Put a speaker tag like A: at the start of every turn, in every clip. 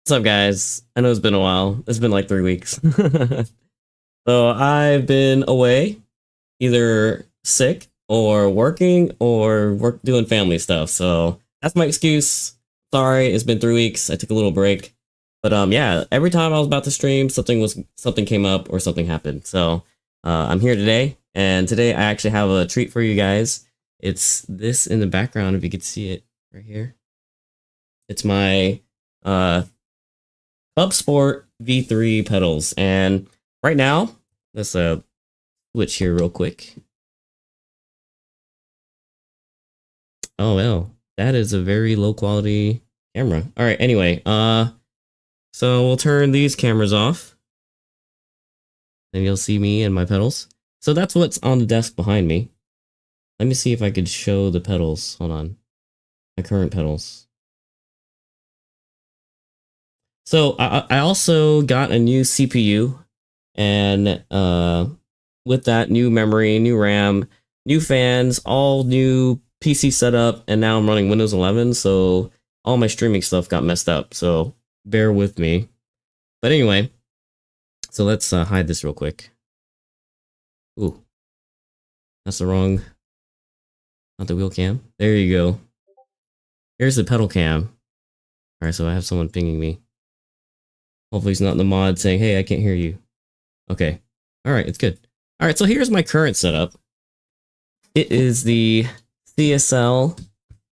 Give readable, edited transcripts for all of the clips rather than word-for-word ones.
A: What's up, guys? I know it's been a while. It's been like 3 weeks. So I've been away, either sick or working or doing family stuff. So that's my excuse. Sorry, it's been 3 weeks. I took a little break. But yeah, every time I was about to stream, something came up or something happened. So I'm here today, and today I actually have a treat for you guys. It's this in the background, if you could see it right here. It's my ClubSport V3 pedals, and right now, let's switch here real quick. Oh well, that is a very low quality camera. All right, anyway, so we'll turn these cameras off, and you'll see me and my pedals. So that's what's on the desk behind me. Let me see if I could show the pedals. Hold on, my current pedals. So I also got a new CPU, and with that, new memory, new RAM, new fans, all new PC setup, and now I'm running Windows 11, so all my streaming stuff got messed up, so bear with me. But anyway, so let's hide this real quick. Ooh, that's the wrong, not the wheel cam. There you go. Here's the pedal cam. Alright, so I have someone pinging me. Hopefully he's not in the mod saying, hey, I can't hear you. Okay. Alright, it's good. Alright, so here's my current setup. It is the CSL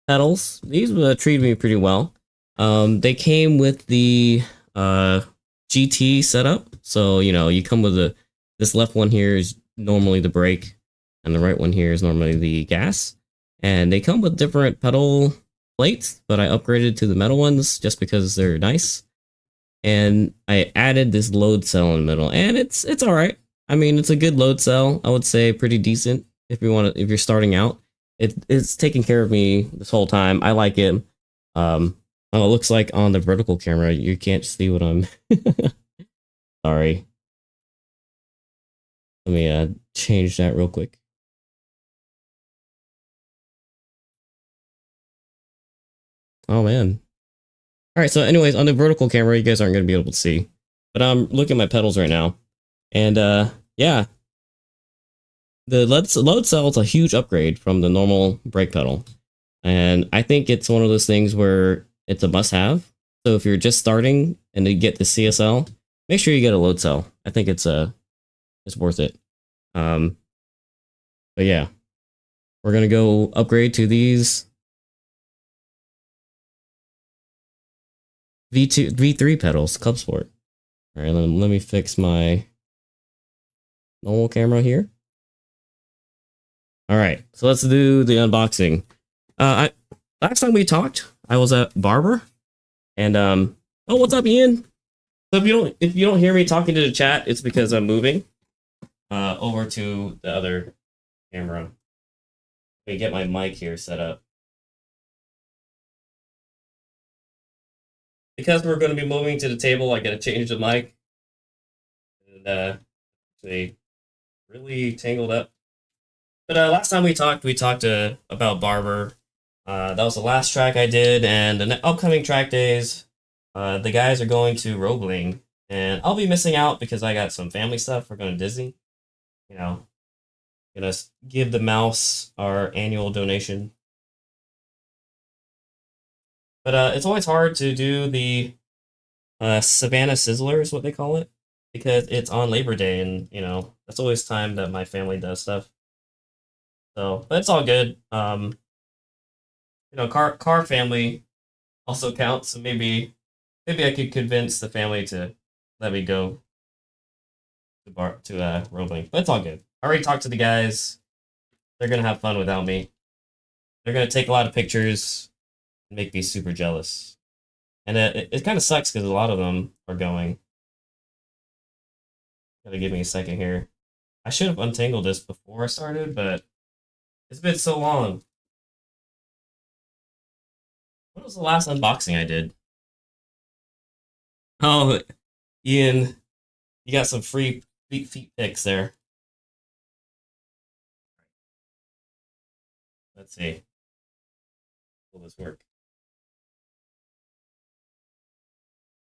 A: pedals. These treated me pretty well. They came with the GT setup. So, you know, you come with this left one here is normally the brake, and the right one here is normally the gas. And they come with different pedal plates, but I upgraded to the metal ones just because they're nice. And I added this load cell in the middle, and it's all right. I mean, it's a good load cell. I would say pretty decent if you're starting out. It's taking care of me this whole time. I like it. Well, it looks like on the vertical camera you can't see what I'm. Sorry. Let me change that real quick. Oh man. All right. So, anyways, on the vertical camera, you guys aren't going to be able to see, but I'm looking at my pedals right now, and yeah, the load cell is a huge upgrade from the normal brake pedal, and I think it's one of those things where it's a must-have. So if you're just starting and you get the CSL, make sure you get a load cell. I think it's worth it. But yeah, we're gonna go upgrade to these V3 pedals, ClubSport. All right, let me fix my normal camera here. All right, so let's do the unboxing. Last time we talked, I was at Barber, and oh, what's up, Ian? So if you don't hear me talking to the chat, it's because I'm moving over to the other camera. Let me get my mic here set up. Because we're going to be moving to the table, I got to change the mic. And they really tangled up. But last time we talked about Barber. That was the last track I did, and the upcoming track days, the guys are going to Roebling, and I'll be missing out because I got some family stuff. We're going to Disney. You know, gonna give the mouse our annual donation. But it's always hard to do the Savannah Sizzler is what they call it, because it's on Labor Day, and you know that's always time that my family does stuff. So, but it's all good. You know, car family also counts. So maybe I could convince the family to let me go to Roebling. But it's all good. I already talked to the guys. They're gonna have fun without me. They're gonna take a lot of pictures and make me super jealous. And it kind of sucks because a lot of them are going. Gotta give me a second here. I should have untangled this before I started, but it's been so long. What was the last unboxing I did? Oh, Ian, you got some free feet pics there. Let's see. Will this work?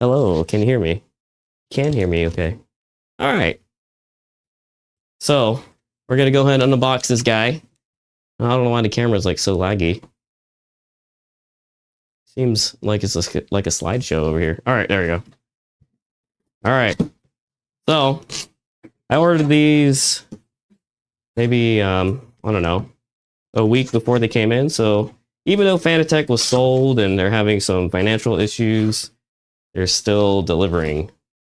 A: Hello, can you hear me? Can hear me, okay. Alright. So, we're gonna go ahead and unbox this guy. I don't know why the camera's like so laggy. Seems like it's like a slideshow over here. Alright, there we go. Alright. So, I ordered these maybe, I don't know, a week before they came in. So, even though Fanatec was sold and they're having some financial issues, they're still delivering,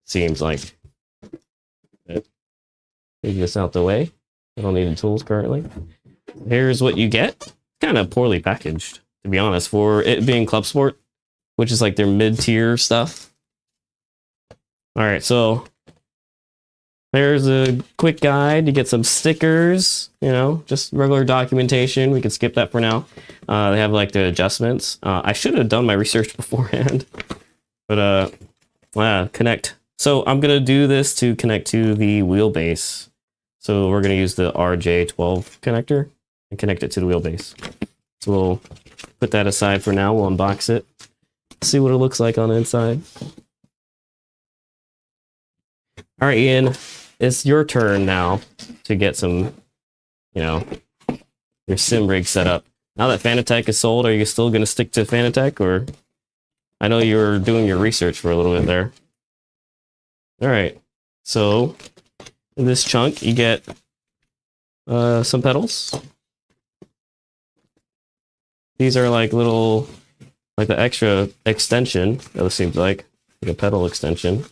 A: seems like. Take this out the way. I don't need the tools currently. Here's what you get. Kind of poorly packaged, to be honest, for it being ClubSport, which is like their mid-tier stuff. Alright, so there's a quick guide to get some stickers, you know, just regular documentation. We can skip that for now. They have like the adjustments. I should have done my research beforehand, but connect. So I'm gonna do this to connect to the wheelbase. So we're gonna use the RJ12 connector and connect it to the wheelbase. So we'll put that aside for now. We'll unbox it, see what it looks like on the inside. All right, Ian, it's your turn now to get some, you know, your sim rig set up. Now that Fanatec is sold, are you still going to stick to Fanatec, or I know you were doing your research for a little bit there. All right, so in this chunk, you get some pedals. These are like little, like the extra extension, that seems like a pedal extension.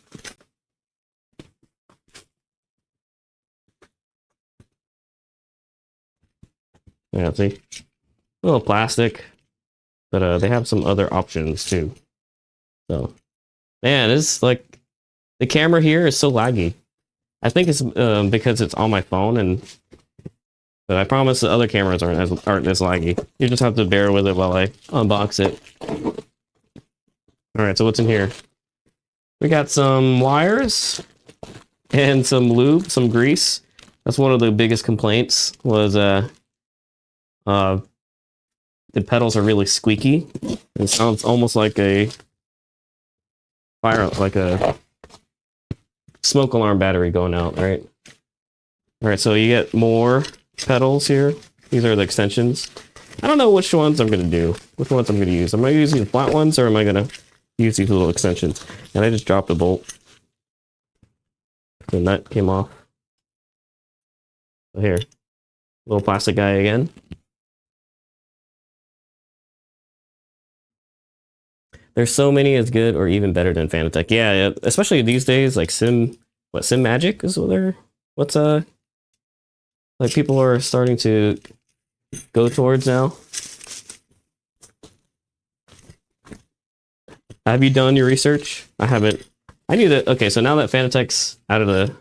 A: Yeah, see, a little plastic, but they have some other options too. So, man, it's like the camera here is so laggy. I think it's because it's on my phone, but I promise the other cameras aren't as laggy. You just have to bear with it while I unbox it. All right, so what's in here? We got some wires and some lube, some grease. That's one of the biggest complaints was the pedals are really squeaky. It sounds almost like a fire, like a smoke alarm battery going out, right? All right, so you get more pedals here. These are the extensions. I don't know which ones I'm gonna do. Which ones I'm gonna use. Am I using the flat ones, or am I gonna use these little extensions? And I just dropped a bolt. The nut came off. So here, little plastic guy again. There's so many as good or even better than Fanatec. Yeah, especially these days, like Sim Magic is what's like people are starting to go towards now. Have you done your research? I haven't. I need to. Okay, so now that Fanatec's out of the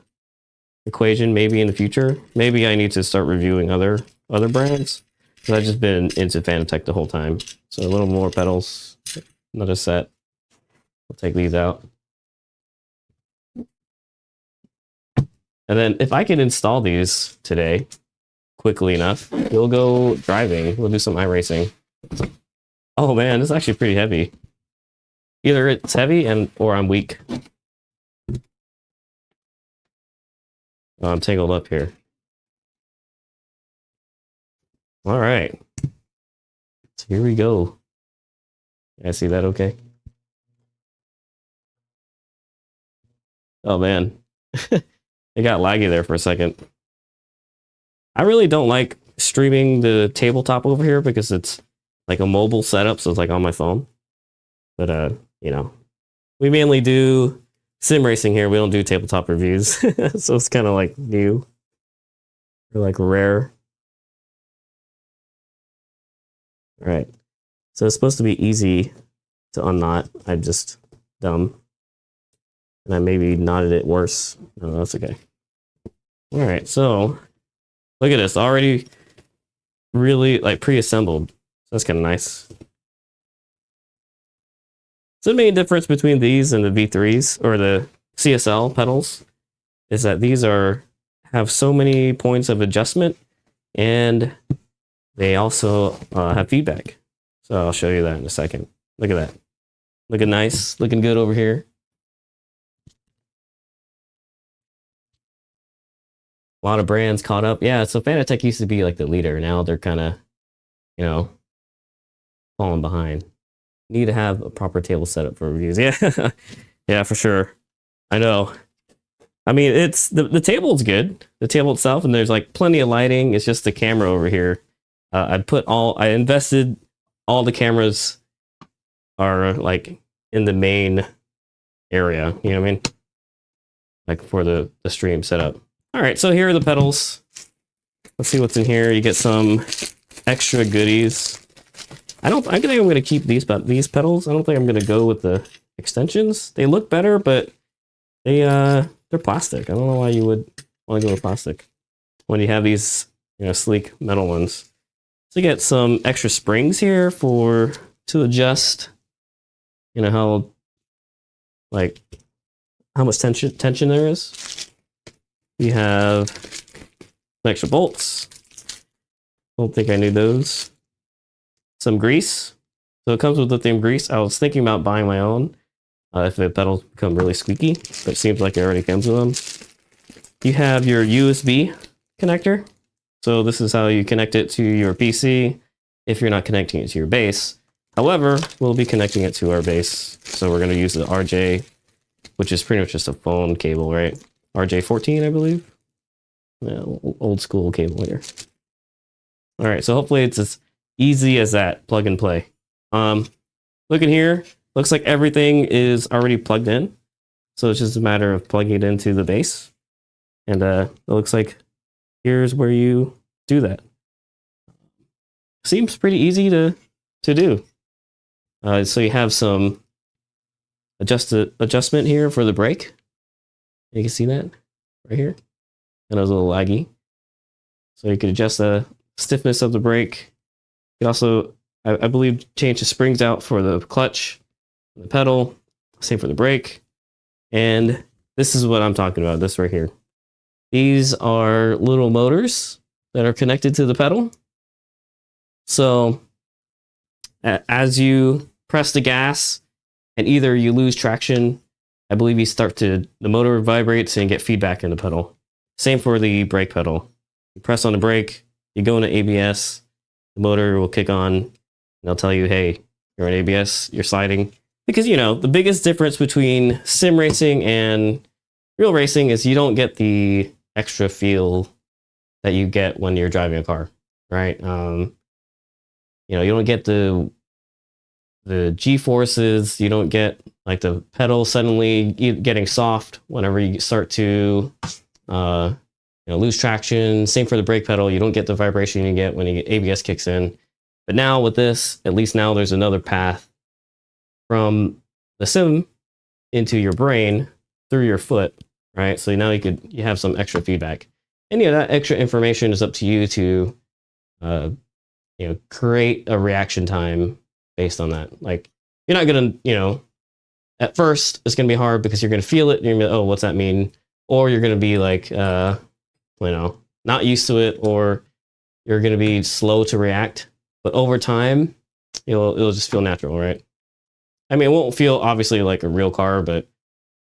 A: equation, maybe in the future, maybe I need to start reviewing other brands. Because I've just been into Fanatec the whole time. So a little more pedals. Another set. We'll take these out. And then if I can install these today quickly enough, we'll go driving. We'll do some iRacing. Oh man, this is actually pretty heavy. Either it's heavy or I'm weak. Oh, I'm tangled up here. All right. So here we go. I see that okay? Oh man. It got laggy there for a second. I really don't like streaming the tabletop over here because it's like a mobile setup, so it's like on my phone. But you know, we mainly do sim racing here. We don't do tabletop reviews. So it's kind of like new or like rare. All right. So it's supposed to be easy to unknot. I'm just dumb. And I maybe knotted it worse. No, that's okay. All right, so look at this. Already really like pre-assembled. So that's kind of nice. So the main difference between these and the V3s or the CSL pedals is that these have so many points of adjustment, and they also have feedback. So I'll show you that in a second. Look at that. Looking nice, looking good over here. A lot of brands caught up. Yeah, so Fanatec used to be like the leader. Now they're kind of, you know, falling behind. Need to have a proper table setup for reviews. Yeah, yeah, for sure. I know. I mean, it's the table's good. The table itself, and there's like plenty of lighting. It's just the camera over here. I invested all the cameras are like in the main area. You know what I mean? Like for the stream setup. All right, so here are the pedals. Let's see what's in here. You get some extra goodies. I think I'm going to keep these pedals. I don't think I'm going to go with the extensions. They look better, but they're plastic. I don't know why you would want to go with plastic when you have these, you know, sleek metal ones. So you get some extra springs here to adjust, you know, how much tension there is. We have some extra bolts. Don't think I need those. Some grease. So it comes with lithium grease. I was thinking about buying my own if the pedals become really squeaky, but it seems like it already comes with them. You have your USB connector. So this is how you connect it to your PC if you're not connecting it to your base. However, we'll be connecting it to our base. So we're going to use the RJ, which is pretty much just a phone cable, right? RJ14, I believe. Yeah, old school cable here. All right, so hopefully it's as easy as that, plug and play. Look in here, looks like everything is already plugged in. So it's just a matter of plugging it into the base. And it looks like here's where you do that. Seems pretty easy to do. So you have some adjustment here for the brake. You can see that right here. And it was a little laggy. So you could adjust the stiffness of the brake. You can also, I believe, change the springs out for the clutch, the pedal, same for the brake. And this is what I'm talking about, this right here. These are little motors that are connected to the pedal. So as you press the gas and either you lose traction, I believe the motor vibrates and get feedback in the pedal. Same for the brake pedal. You press on the brake, you go into ABS, the motor will kick on, and they'll tell you, hey, you're in ABS, you're sliding. Because, you know, the biggest difference between sim racing and real racing is you don't get the extra feel that you get when you're driving a car, right? You know, you don't get the G-forces, you don't get like the pedal suddenly getting soft whenever you start to lose traction. Same for the brake pedal. You don't get the vibration you get when ABS kicks in. But now with this, at least now there's another path from the sim into your brain through your foot, right? So now you have some extra feedback. And yeah, that extra information is up to you to create a reaction time based on that. Like, you're not gonna, at first it's gonna be hard because you're gonna feel it and you're gonna be, oh, what's that mean? Or you're gonna be like not used to it, or you're gonna be slow to react. But over time, it'll just feel natural, right? I mean, it won't feel obviously like a real car, but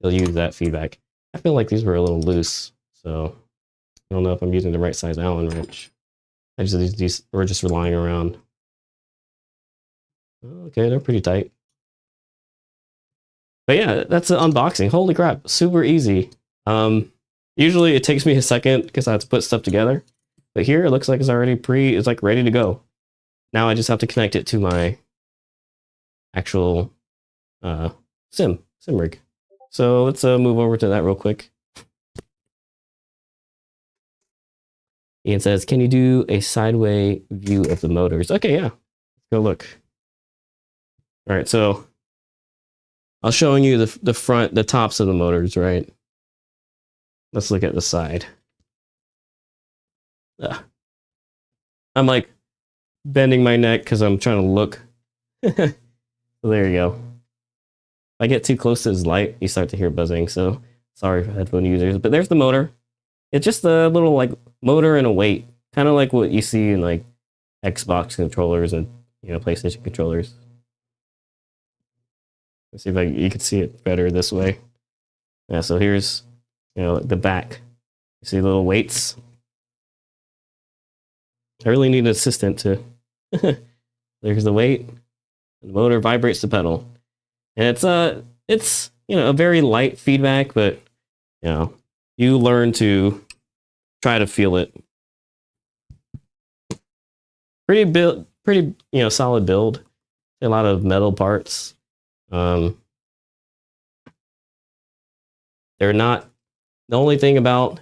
A: you'll use that feedback. I feel like these were a little loose, so I don't know if I'm using the right size Allen wrench. We're just relying around. Okay, they're pretty tight. But yeah, that's an unboxing. Holy crap, super easy. Usually it takes me a second because I have to put stuff together. But here it looks like it's like ready to go. Now I just have to connect it to my actual sim rig. So let's move over to that real quick. Ian says, can you do a sideway view of the motors? Okay, yeah. Let's go look. All right, so I'll showing you the tops of the motors, right? Let's look at the side. I'm like bending my neck because I'm trying to look. So there you go. If I get too close to this light, you start to hear buzzing. So sorry for headphone users, but there's the motor. It's just a little like motor and a weight, kind of like what you see in like Xbox controllers and PlayStation controllers. Let's see if you can see it better this way. Yeah, so here's the back. You see little weights. I really need an assistant to. There's the weight. The motor vibrates the pedal, and it's a very light feedback, but you learn to try to feel it. Pretty solid build. A lot of metal parts. They're not the only thing about.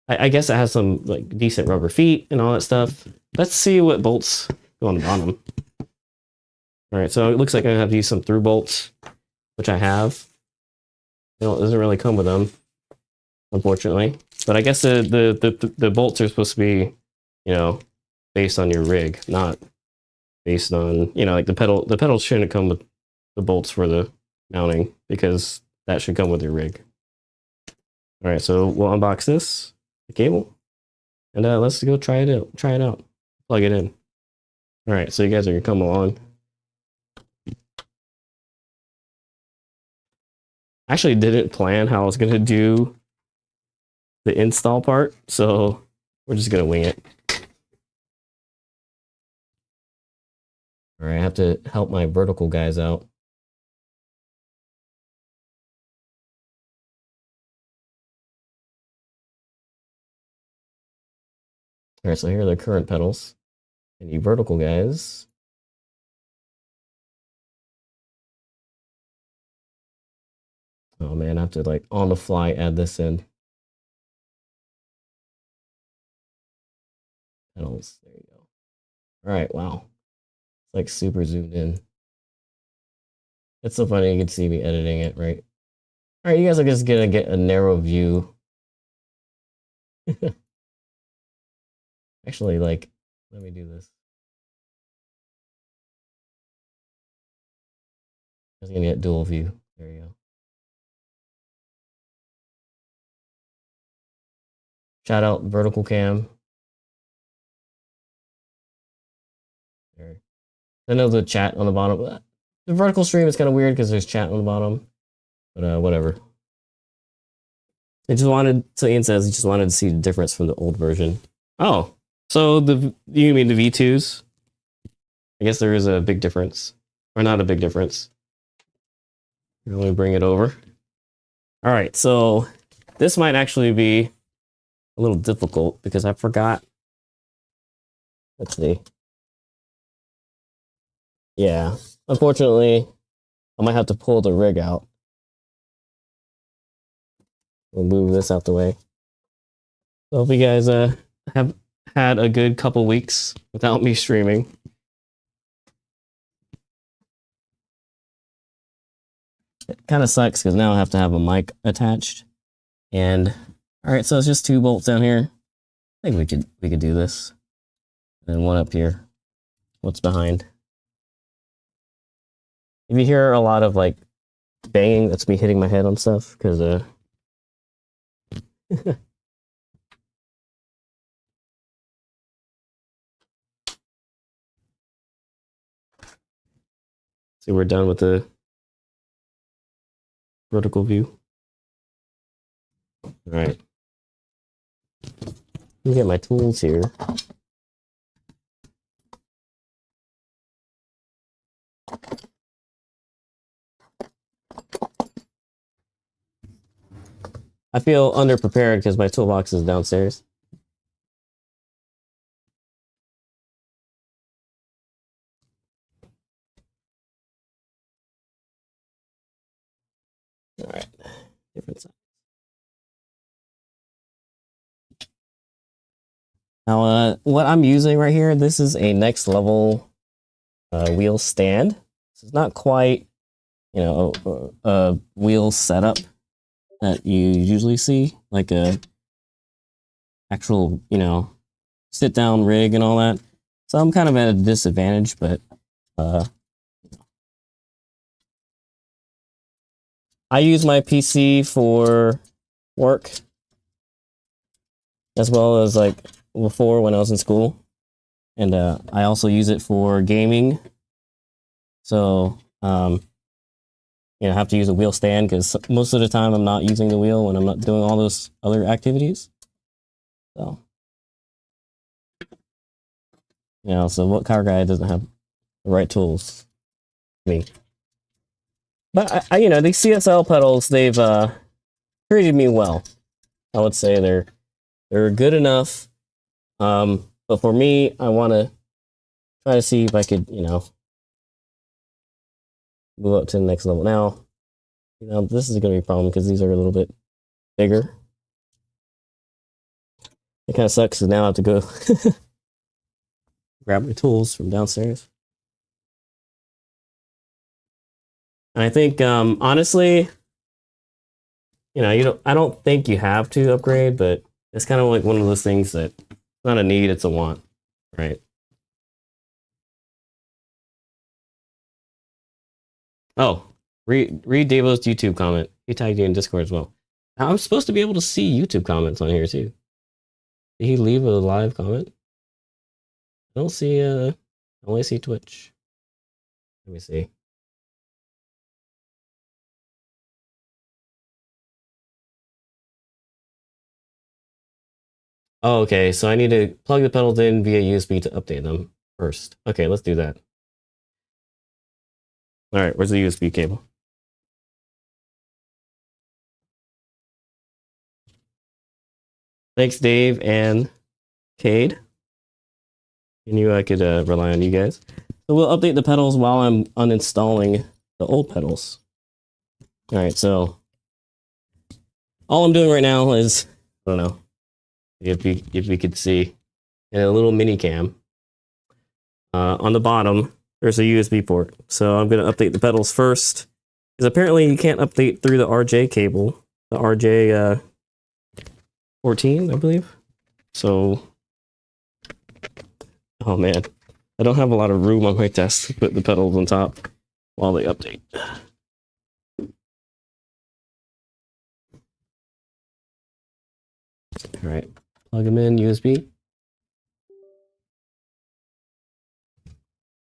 A: I guess it has some like decent rubber feet and all that stuff. Let's see what bolts go on the bottom. All right, so it looks like I have to use some through bolts, which I have. It doesn't really come with them, unfortunately. But I guess the bolts are supposed to be, based on your rig, not based on, like the pedal. The pedals shouldn't come with the bolts for the mounting because that should come with your rig. All right, so we'll unbox this, the cable, and let's go try it out. Plug it in. All right, so you guys are gonna come along. I actually didn't plan how I was gonna do the install part, so we're just gonna wing it. All right, I have to help my vertical guys out. All right, so here are the current pedals. And you vertical guys. Oh man, I have to like on the fly add this in. Pedals, there you go. All right, wow. It's like super zoomed in. It's so funny, you can see me editing it, right? All right, you guys are just gonna get a narrow view. Actually, like, let me do this. I was gonna get dual view. There you go. Shout out vertical cam. There. I know the chat on the bottom. The vertical stream is kind of weird because there's chat on the bottom, but whatever. I just wanted, so Ian says he just wanted to see the difference from the old version. Oh, so you mean the V2s? I guess there is a big difference, or not a big difference. Let me bring it over. All right, so this might actually be a little difficult because I forgot. Let's see. Yeah, unfortunately, I might have to pull the rig out. We'll move this out the way. So hope you guys have had a good couple weeks without me streaming. It kind of sucks because now I have to have a mic attached. And all right, so it's just 2 bolts down here. I think we could do this. And one up here. What's behind? If you hear a lot of like banging, that's me hitting my head on stuff because see, we're done with the vertical view. All right. Let me get my tools here. I feel underprepared because my toolbox is downstairs. All right, different side. Now, what I'm using right here, this is a next level wheel stand. This is not quite, a wheel setup that you usually see, like a actual, sit down rig and all that. So I'm kind of at a disadvantage, but I use my PC for work as well as like before when I was in school. And I also use it for gaming. So, I have to use a wheel stand because most of the time I'm not using the wheel when I'm not doing all those other activities. So, so what car guy doesn't have the right tools? Me. But these CSL pedals, they've treated me well. I would say they're good enough. But for me, I want to try to see if I could, move up to the next level. Now, this is going to be a problem because these are a little bit bigger. It kind of sucks because now I have to go grab my tools from downstairs. And I think, honestly, I don't think you have to upgrade, but it's kind of like one of those things that it's not a need, it's a want, right? Oh, read Davo's YouTube comment. He tagged you in Discord as well. Now, I'm supposed to be able to see YouTube comments on here too. Did he leave a live comment? I don't see, I only see Twitch. Let me see. Oh, okay, so I need to plug the pedals in via USB to update them first. Okay, let's do that. All right, where's the USB cable? Thanks, Dave and Cade. I knew I could rely on you guys. So we'll update the pedals while I'm uninstalling the old pedals. All right, so all I'm doing right now is, I don't know if we could see, in a little mini cam. On the bottom, there's a USB port. So I'm going to update the pedals first, because apparently you can't update through the RJ cable, the RJ 14, I believe. So, oh man, I don't have a lot of room on my desk to put the pedals on top while they update. All right, plug them in USB.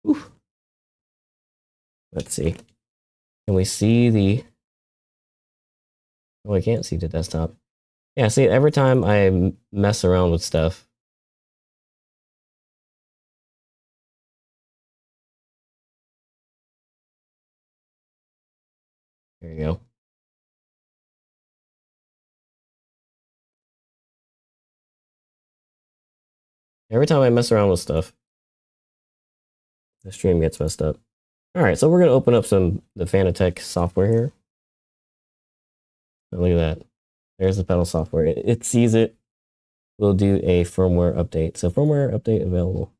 A: Oof. Let's see. Can we see the... Oh, I can't see the desktop. Yeah, see, every time I mess around with stuff, there you go. Every time I mess around with stuff, the stream gets messed up. All right, so we're going to open up the Fanatec software here. Oh, look at that. There's the pedal software. It sees it. We'll do a firmware update. So firmware update available.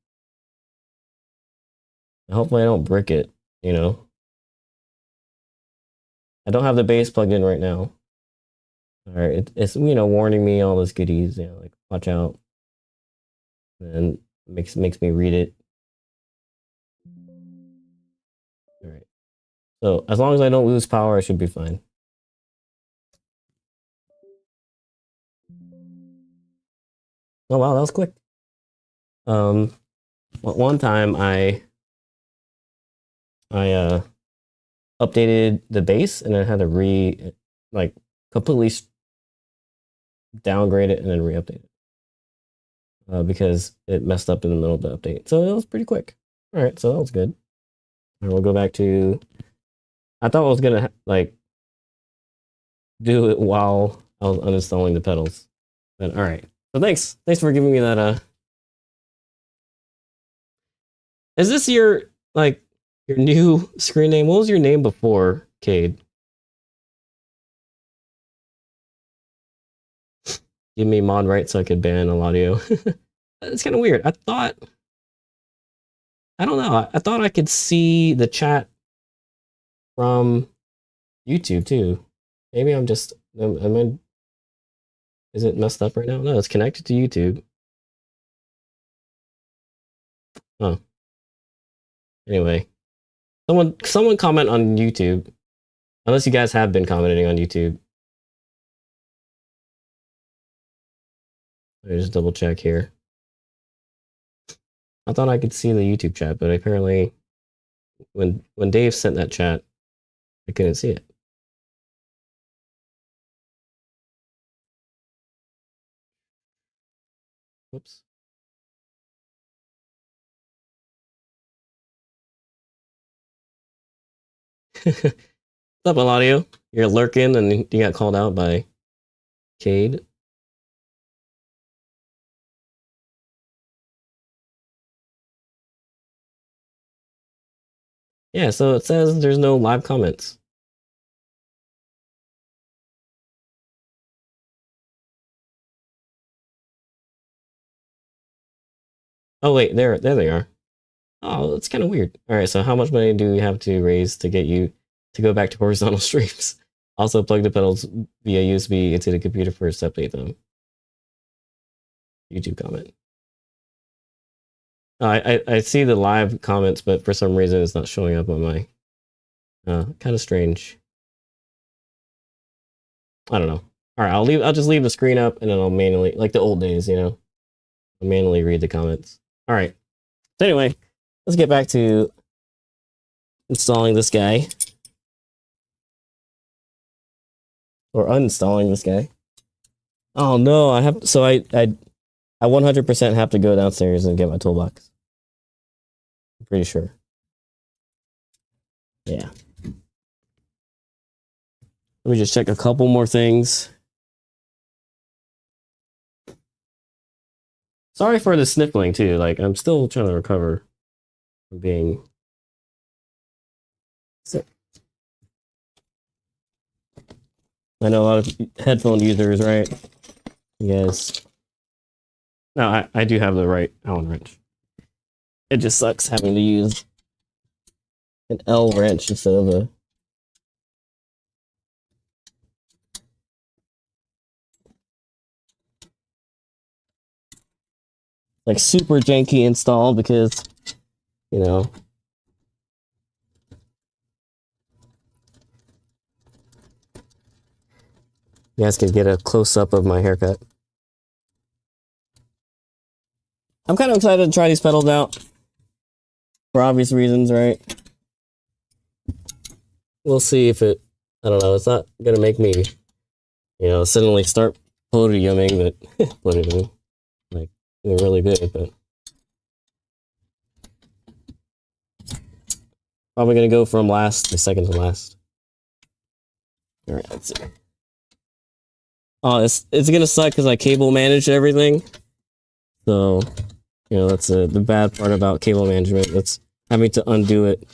A: Hopefully I don't brick it, I don't have the bass plugged in right now. All right, it's warning me all those goodies, like watch out. And makes me read it. All right. So as long as I don't lose power, I should be fine. Oh wow, that was quick. One time I updated the bass and I had to completely downgrade it and then re-update it because it messed up in the middle of the update. So it was pretty quick. All right, so that was good. And we'll go back to. I thought I was gonna do it while I was uninstalling the pedals, but all right. So thanks for giving me that. Is this your new screen name? What was your name before, Cade? Give me mod rights so I could ban Eladio. It's kind of weird. I don't know. I thought I could see the chat from YouTube too. Maybe I'm just, is it messed up right now? No, it's connected to YouTube. Oh. Anyway, someone comment on YouTube. Unless you guys have been commenting on YouTube. Let me just double check here. I thought I could see the YouTube chat, but apparently when Dave sent that chat, I couldn't see it. Whoops. What's up, Eladio? You're lurking and you got called out by Cade. Yeah, so it says there's no live comments. Oh wait, there they are. Oh, that's kind of weird. All right, so how much money do we have to raise to get you to go back to horizontal streams? Also, plug the pedals via USB into the computer first, update them. YouTube comment. I see the live comments, but for some reason it's not showing up on my. Kind of strange. I don't know. All right, I'll just leave the screen up, and then I'll manually, like the old days, you know, I'll manually read the comments. All right. So anyway, let's get back to installing this guy. Or uninstalling this guy. Oh no, I 100% have to go downstairs and get my toolbox. I'm pretty sure. Yeah. Let me just check a couple more things. Sorry for the sniffling too. Like, I'm still trying to recover from being sick. I know a lot of headphone users, right? Yes. No, I do have the right Allen wrench. It just sucks having to use an L wrench instead of a... like super janky install because, you know... you guys can get a close-up of my haircut. I'm kind of excited to try these pedals out. For obvious reasons, right? We'll see if it... I don't know, it's not going to make me, you know, suddenly start podiuming, but... podiuming. Like, they're really good, but... probably going to go from last to second to last. Alright, let's see. Oh, it's going to suck because I cable managed everything. So... you know, that's the bad part about cable management. That's having to undo it.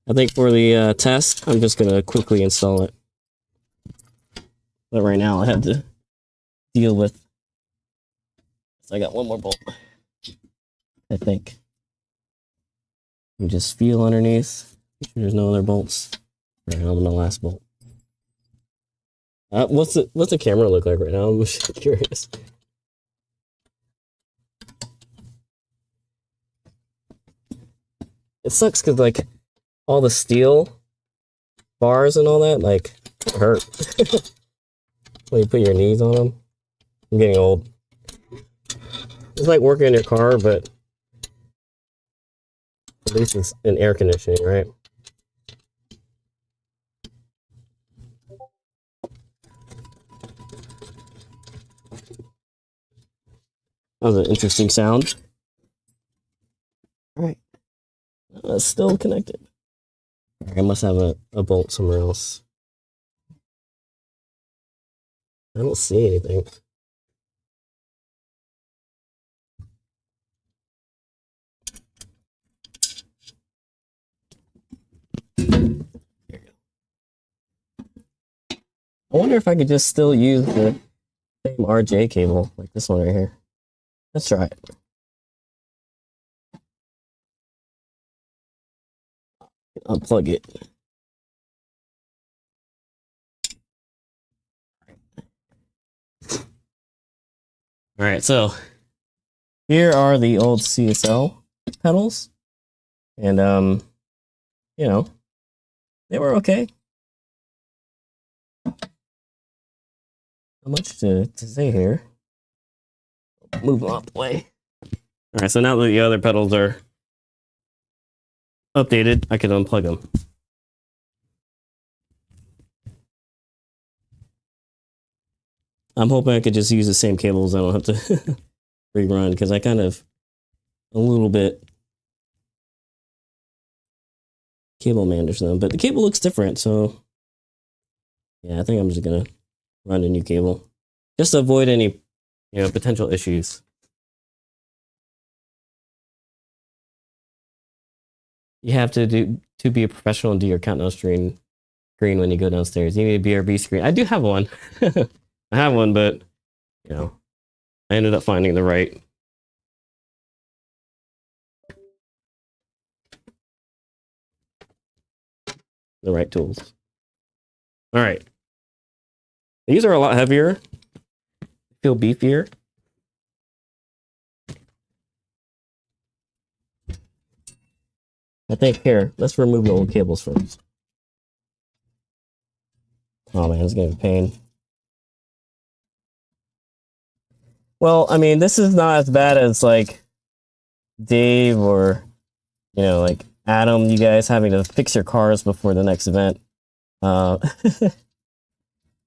A: I think for the test, I'm just going to quickly install it. But right now, I have to deal with... so I got one more bolt, I think. You just feel underneath. Make sure there's no other bolts. All right, I'm on the last bolt. What's the camera look like right now? I'm just curious. It sucks because, like, all the steel bars and all that, like, hurt. When you put your knees on them. I'm getting old. It's like working in your car, but at least it's in air conditioning, right? That was an interesting sound. All right. It's still connected. I must have a bolt somewhere else. I don't see anything. There you go. I wonder if I could just still use the same RJ cable, like this one right here. Let's try it. Unplug it. All right, so here are the old CSL pedals, and you know, they were okay. Not much to say here. Move them out the way. All right, so now that the other pedals are updated, I can unplug them. I'm hoping I could just use the same cables. I don't have to rerun because I kind of a little bit cable managed them, but the cable looks different, so yeah, I think I'm just gonna run a new cable just to avoid any potential issues. You have to be a professional and do your countdown screen when you go downstairs. You need a BRB screen. I do have one. I have one, but I ended up finding the right tools. All right. These are a lot heavier. Feel beefier. I think here, let's remove the old cables first. Oh man, it's gonna be a pain. Well, I mean, this is not as bad as like Dave or like Adam, you guys having to fix your cars before the next event. I'd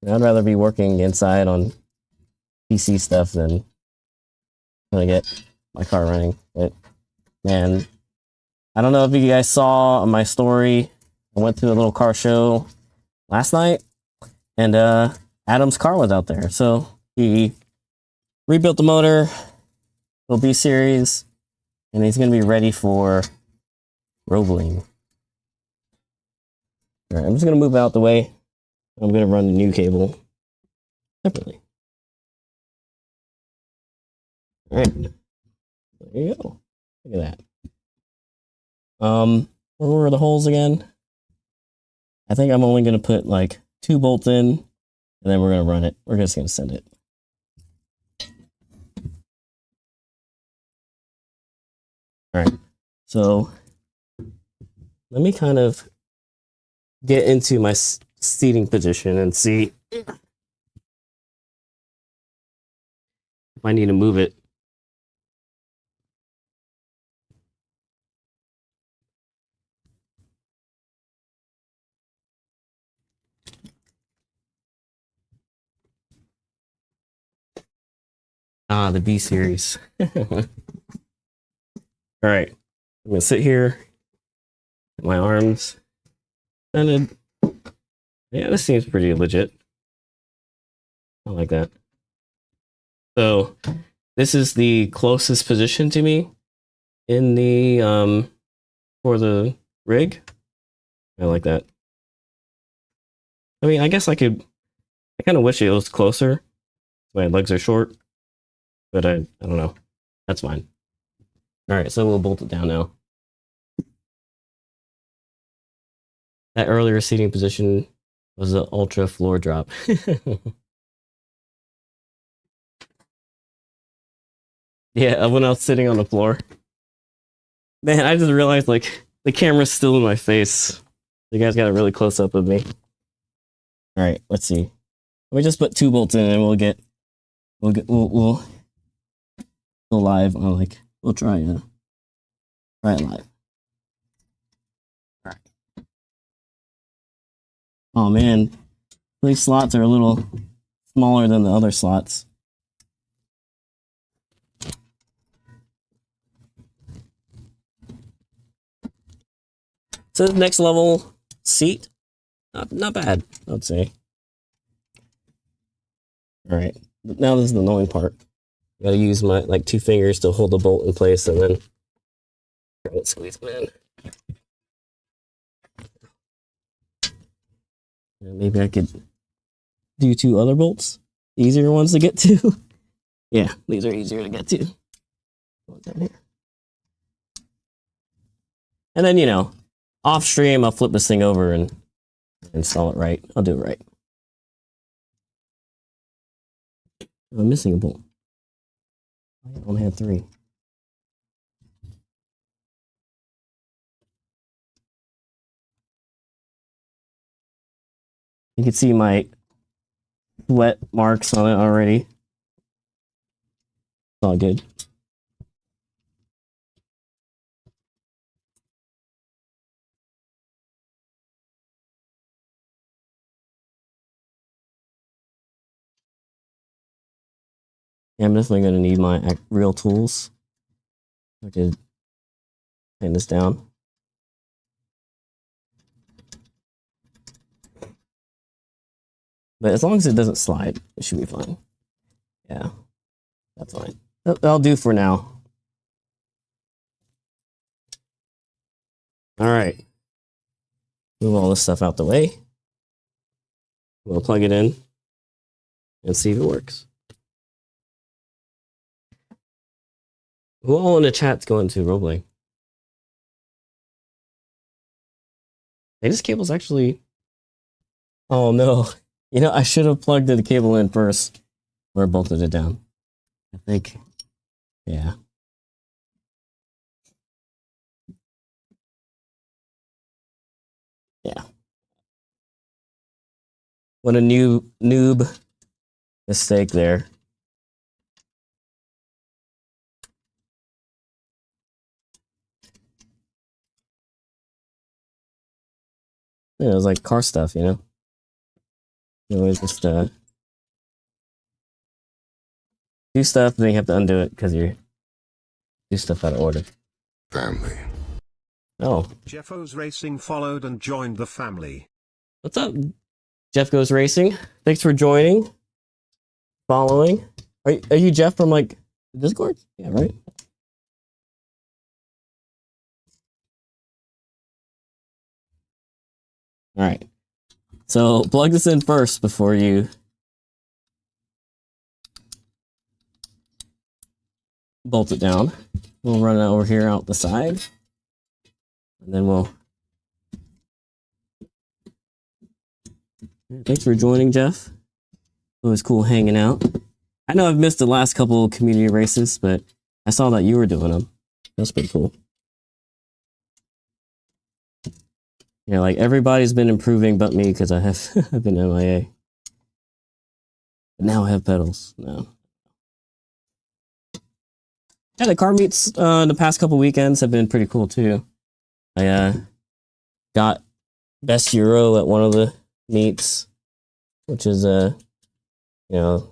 A: rather be working inside on PC stuff than trying to get my car running. But man, I don't know if you guys saw my story. I went to a little car show last night, and Adam's car was out there. So he rebuilt the motor, little B series, and he's gonna be ready for Roebling. All right, I'm just gonna move out the way. I'm gonna run the new cable separately. All right, there you go. Look at that. Where were the holes again? I think I'm only gonna put like 2 bolts in, and then we're gonna run it. We're just gonna send it. All right, so let me kind of get into my seating position and see if I need to move it. Ah, the B series. All right, I'm gonna sit here. My arms extended. Yeah, this seems pretty legit. I like that. So this is the closest position to me in the for the rig. I like that. I mean, I guess I kind of wish it was closer. My legs are short, but I don't know. That's fine. All right, so we'll bolt it down now. That earlier seating position was the ultra floor drop. Yeah, when I was sitting on the floor. Man, I just realized like the camera's still in my face. You guys got a really close up of me. All right, let's see. Let me just put 2 bolts in, and we'll go live on we'll try it live. All right. Oh man, these slots are a little smaller than the other slots. So the next level seat, not bad, I'd say. All right, now this is the annoying part. I gotta use my 2 fingers to hold the bolt in place, and then try to squeeze it in. Maybe I could do 2 other bolts, easier ones to get to. Yeah, these are easier to get to. Down here. And then off stream, I'll flip this thing over and install it right. I'll do it right. I'm missing a bolt. I only had 3. You can see my wet marks on it already. It's all good. Yeah, I'm definitely going to need my real tools. I could hand this down. But as long as it doesn't slide, it should be fine. Yeah, that's fine. That'll do for now. All right. Move all this stuff out the way. We'll plug it in and see if it works. Who all in the chat's going to roleplay? Hey, this cable's actually... Oh no. You know, I should have plugged the cable in first. Or bolted it down. I think. Yeah. Yeah. What a noob mistake there. Yeah, it was like car stuff, you know? You always just do stuff, and then you have to undo it because you do stuff out of order.
B: Family.
A: Oh.
C: Jeff Goes Racing followed and joined the family.
A: What's up, Jeff Goes Racing? Thanks for joining. Following. Are you Jeff from like Discord? Yeah, right? All right. So plug this in first before you bolt it down. We'll run it over here out the side. And then we'll... Thanks for joining, Jeff. It was cool hanging out. I know I've missed the last couple community races, but I saw that you were doing them. That's pretty cool. Yeah, like everybody's been improving but me because I've been MIA. But now I have pedals. No. Yeah, the car meets the past couple weekends have been pretty cool too. I got best Euro at one of the meets, which is you know,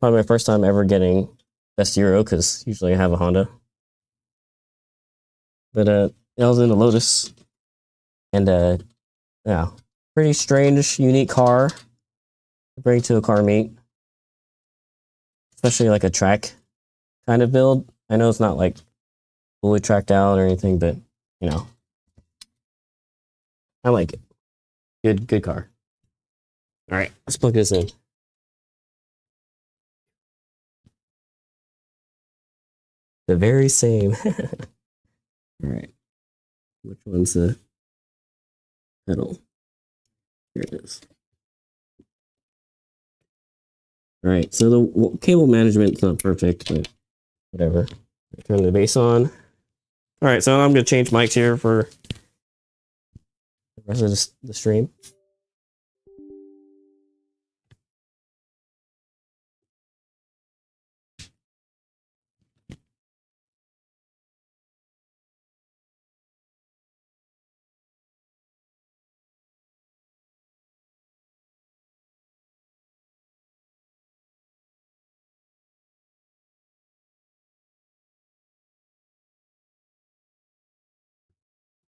A: probably my first time ever getting best Euro because usually I have a Honda. But I was in the Lotus, and yeah, pretty strange, unique car to bring to a car meet, especially like a track kind of build. I know it's not like fully tracked out or anything, but you know, I like it. Good car. All right, let's plug this in. The very same. All right, which one's the pedal? Here it is. All right, so the cable management's not perfect, but whatever. Turn the bass on. All right, so I'm going to change mics here for the rest of the stream.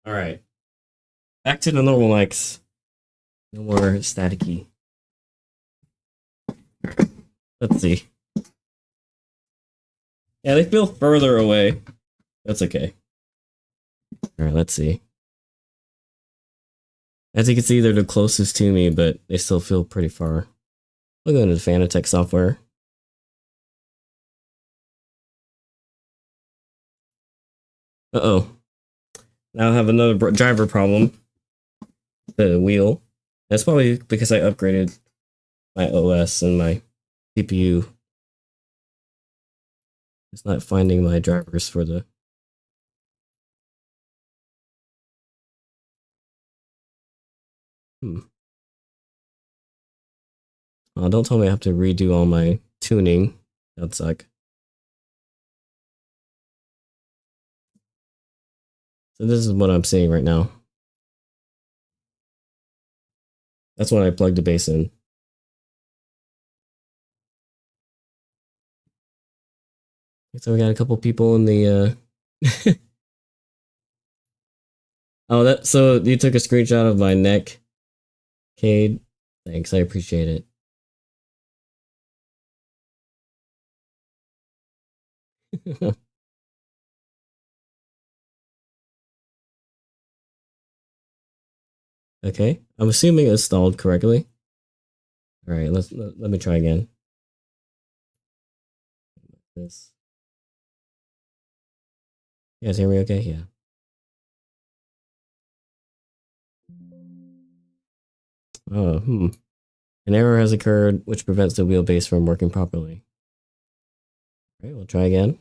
A: All right, back to the normal mics. No more staticky. Let's see. Yeah, they feel further away. That's okay. All right, let's see. As you can see, they're the closest to me, but they still feel pretty far. I'll go into the Fanatec software. Uh-oh. Now I have another driver problem. The wheel. That's probably because I upgraded my OS and my CPU. It's not finding my drivers for the... Don't tell me I have to redo all my tuning. That'd suck. So this is what I'm seeing right now. That's when I plugged the bass in. So we got a couple people in the Oh, that so you took a screenshot of my neck, Cade. Thanks, I appreciate it. Okay, I'm assuming it's installed correctly. All right, let me try again. This. You guys hear me okay? Yeah. Oh, An error has occurred which prevents the wheelbase from working properly. All right, we'll try again.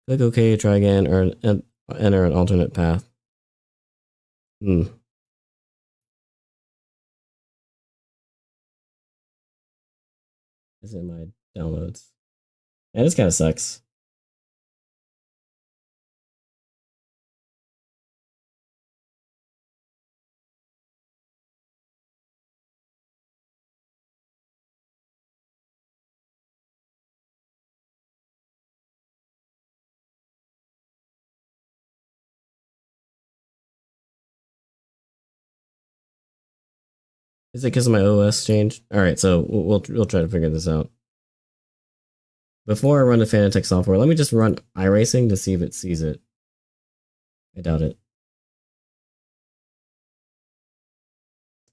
A: Click OK to try again or enter an alternate path. Is in my downloads. Yeah, this kind of sucks. Is it because of my OS change? All right, so we'll try to figure this out. Before I run the Fanatec software, let me just run iRacing to see if it sees it. I doubt it.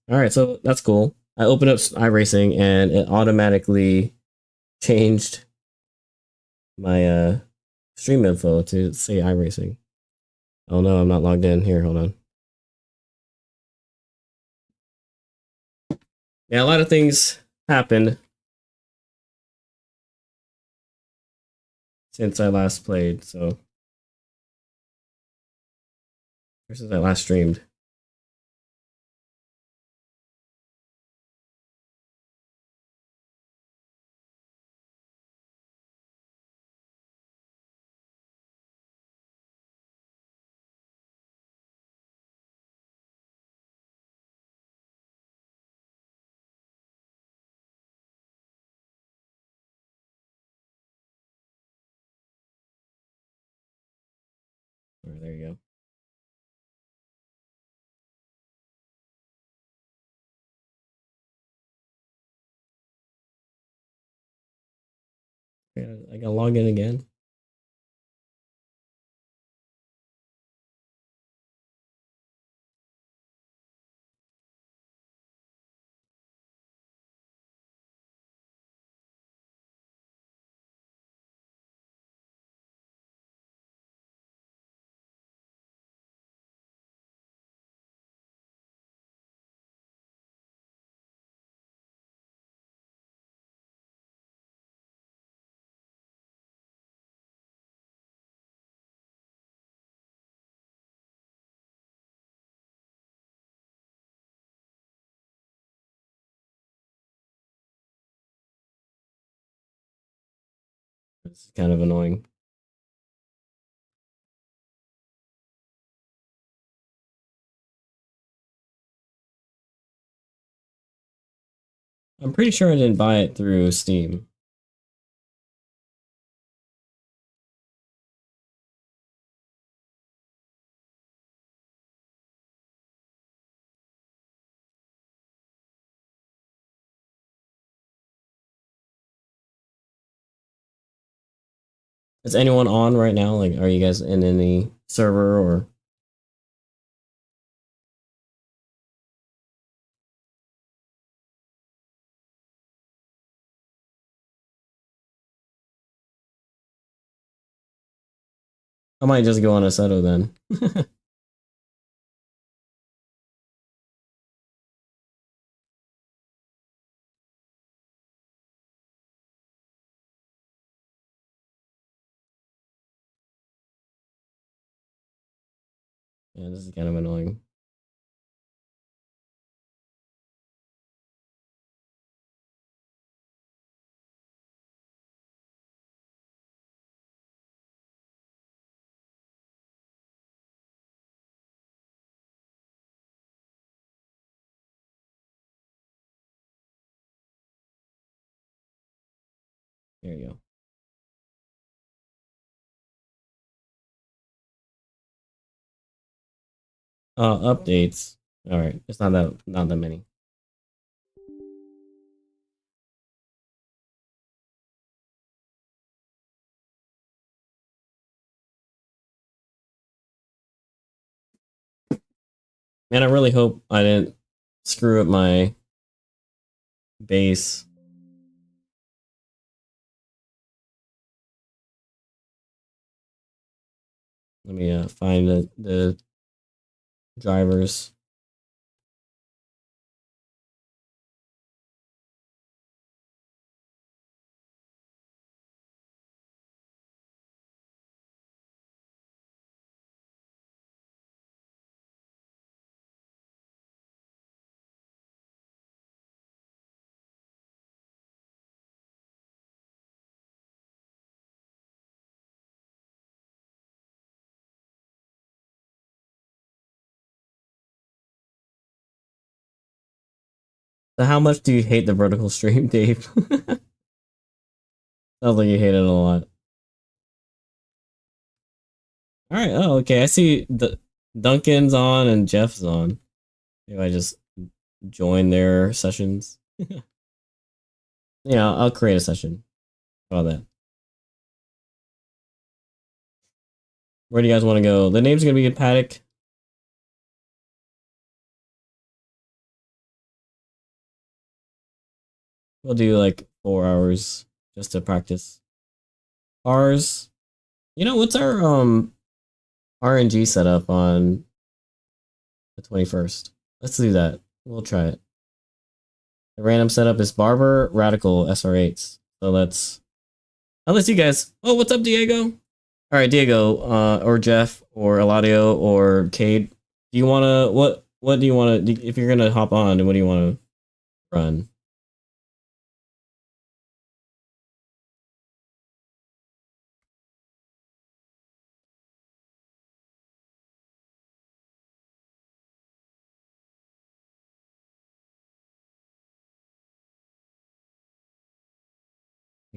A: All right, so that's cool. I opened up iRacing and it automatically changed my stream info to say iRacing. Oh no, I'm not logged in. Here, hold on. Yeah, a lot of things happened since I last played, so or since I last streamed. All right, there you go. I gotta log in again. This is kind of annoying. I'm pretty sure I didn't buy it through Steam. Is anyone on right now? Like, are you guys in any server or? I might just go on Assetto then. Yeah, this is kind of annoying. There you go. Updates. All right, it's not that many. Man, I really hope I didn't screw up my base. Let me find the drivers. So how much do you hate the vertical stream, Dave? Sounds like you hate it a lot. All right. Oh, okay. I see the Duncan's on and Jeff's on. Maybe I just join their sessions. Yeah, I'll create a session. How about that? Where do you guys want to go? The name's gonna be Paddock. We'll do like 4 hours just to practice. Ours. You know, what's our RNG setup on the 21st? Let's do that. We'll try it. The random setup is Barber Radical SR8s. So let's unless you guys. Oh, what's up, Diego? All right, Diego, or Jeff, or Eladio, or Cade. Do you wanna what do you wanna if you're gonna hop on? What do you wanna run?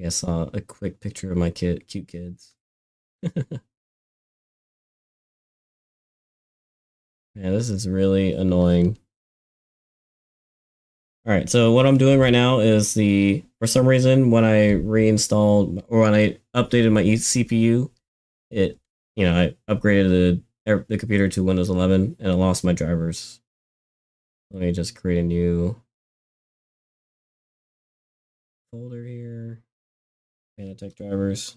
A: I saw a quick picture of my cute kids. Yeah, this is really annoying. All right, so what I'm doing right now is for some reason when I reinstalled or when I updated my CPU, I upgraded the computer to Windows 11 and it lost my drivers. Let me just create a new folder here. Fanatec drivers.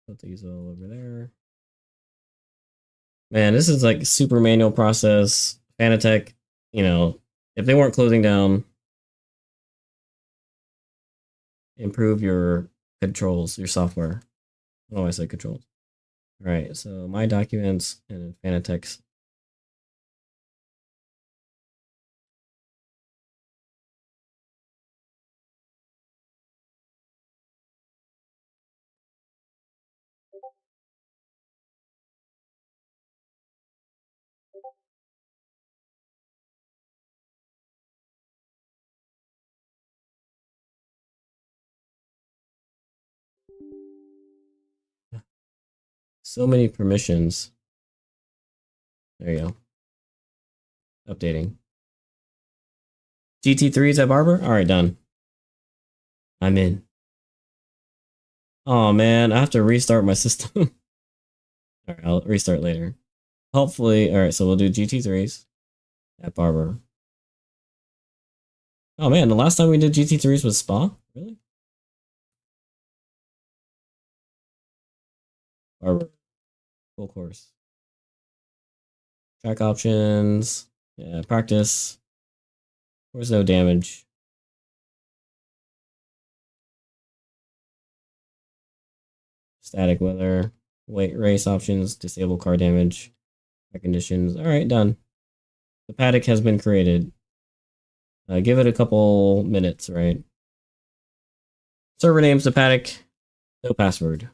A: Put these all over there. Man, this is like super manual process. Fanatec, if they weren't closing down, improve your controls, your software. Oh, I said controls. All right, so my documents and Fanatec's. So many permissions. There you go. Updating. GT3 is at Barber? All right, done. I'm in. Oh man, I have to restart my system. All right, I'll restart later. Hopefully, all right, so we'll do GT3s at Barber. Oh man, the last time we did GT3s was Spa? Really? Barber. Full course. Track options. Yeah, practice. There's no damage. Static weather. Weight race options. Disable car damage. Conditions. All right, done. The paddock has been created. Give it a couple minutes, right? Server name's the paddock. No password.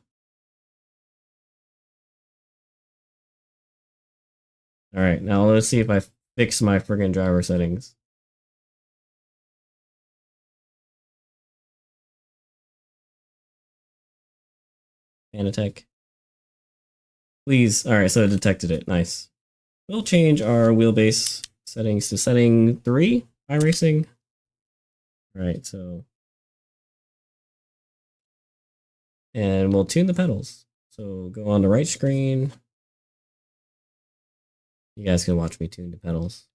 A: All right, now let's see if I fix my friggin' driver settings. Fanatec. Please. All right, so it detected it. Nice. We'll change our wheelbase settings to setting 3, iRacing. All right, so. And we'll tune the pedals. So go on the right screen. You guys can watch me tune the pedals.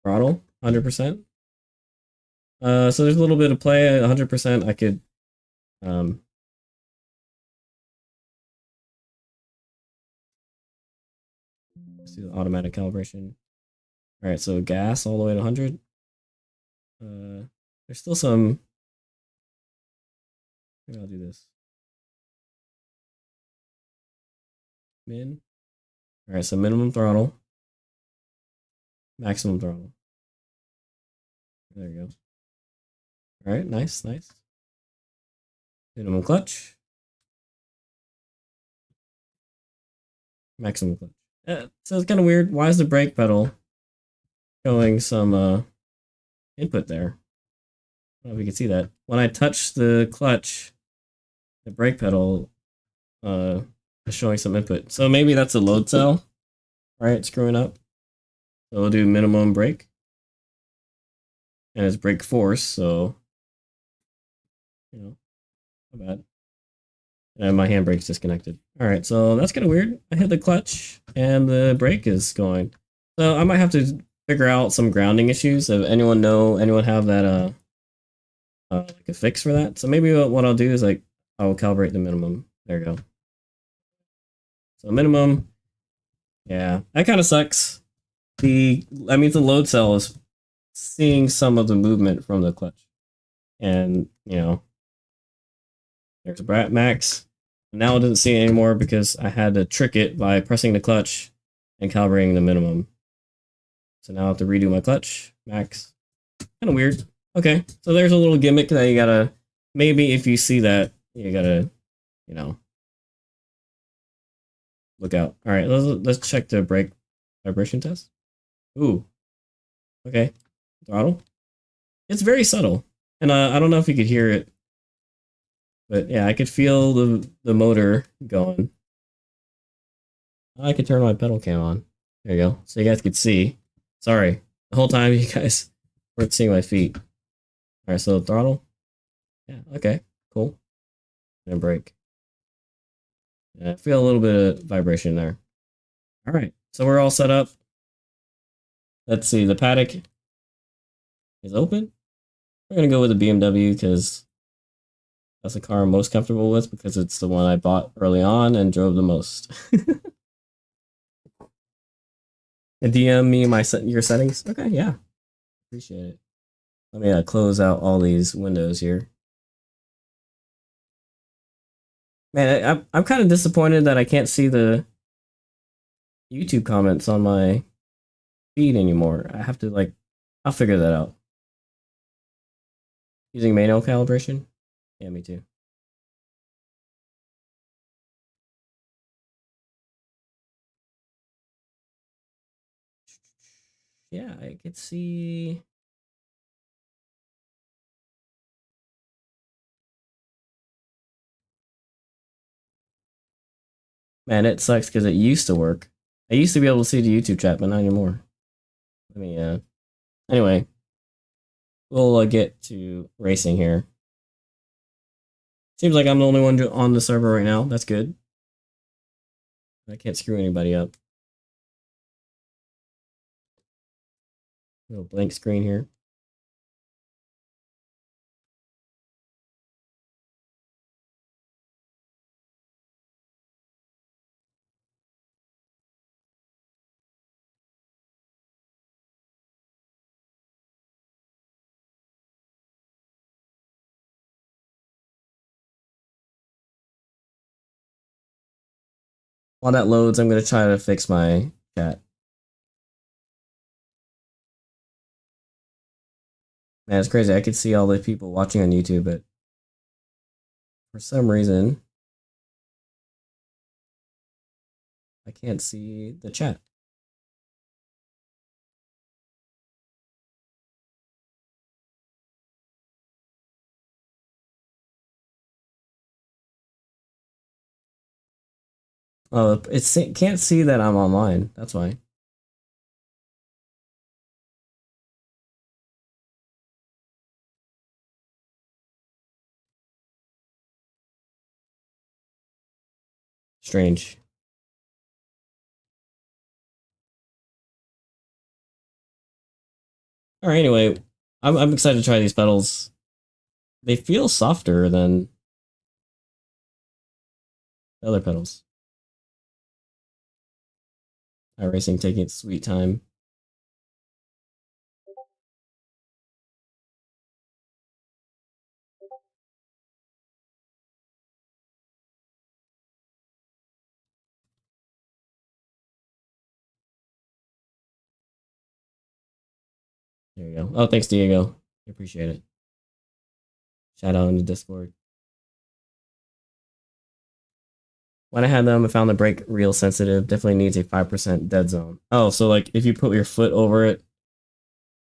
A: Throttle, 100%. So there's a little bit of play at 100%. I could let's do the automatic calibration. All right, so gas all the way to 100. There's still some. Maybe I'll do this. Min. All right, so minimum throttle, maximum throttle. There you go. All right, nice, nice. Minimum clutch, maximum clutch. So it's kind of weird. Why is the brake pedal showing some input there? I don't know if you can see that. When I touch the clutch, the brake pedal is showing some input. So maybe that's a load cell, right? Screwing up. So we'll do minimum brake. And it's brake force, so, you know, not bad. And my handbrake's disconnected. All right, so that's kind of weird. I hit the clutch and the brake is going. So I might have to figure out some grounding issues. If anyone have that like a fix for that? So maybe what I'll do is like I'll calibrate the minimum. There you go. So minimum, yeah, that kind of sucks. The load cell is seeing some of the movement from the clutch, and there's a brat max. Now it doesn't see it anymore because I had to trick it by pressing the clutch and calibrating the minimum. So now I have to redo my clutch max. Kind of weird. Okay, so there's a little gimmick that you gotta, maybe if you see that, you gotta, look out. All right, let's check the brake vibration test. Ooh, okay, throttle. It's very subtle, and I don't know if you could hear it, but yeah, I could feel the motor going. I could turn my pedal cam on. There you go, so you guys could see. Sorry, the whole time you guys weren't seeing my feet. All right, so throttle. Yeah, okay, cool. And brake. Yeah, I feel a little bit of vibration there. All right, so we're all set up. Let's see, the paddock is open. We're gonna go with the BMW because that's the car I'm most comfortable with because it's the one I bought early on and drove the most. And DM me your settings. Okay, yeah, appreciate it. Let me close out all these windows here. Man, I'm kind of disappointed that I can't see the YouTube comments on my feed anymore. I have to I'll figure that out. Using manual calibration? Yeah, me too. Yeah, I could see. Man, it sucks because it used to work. I used to be able to see the YouTube chat, but not anymore. Let me, anyway, we'll get to racing here. Seems like I'm the only one on the server right now. That's good. I can't screw anybody up. Little blank screen here. While that loads, I'm going to try to fix my chat. Man, it's crazy. I could see all the people watching on YouTube, but for some reason, I can't see the chat. Oh, it can't see that I'm online. That's why. Strange. All right. Anyway, I'm excited to try these pedals. They feel softer than the other pedals. iRacing taking its sweet time. There you go. Oh, thanks, Diego. I appreciate it. Shout out in the Discord. When I had them, I found the brake real sensitive. Definitely needs a 5% dead zone. Oh, so like if you put your foot over it,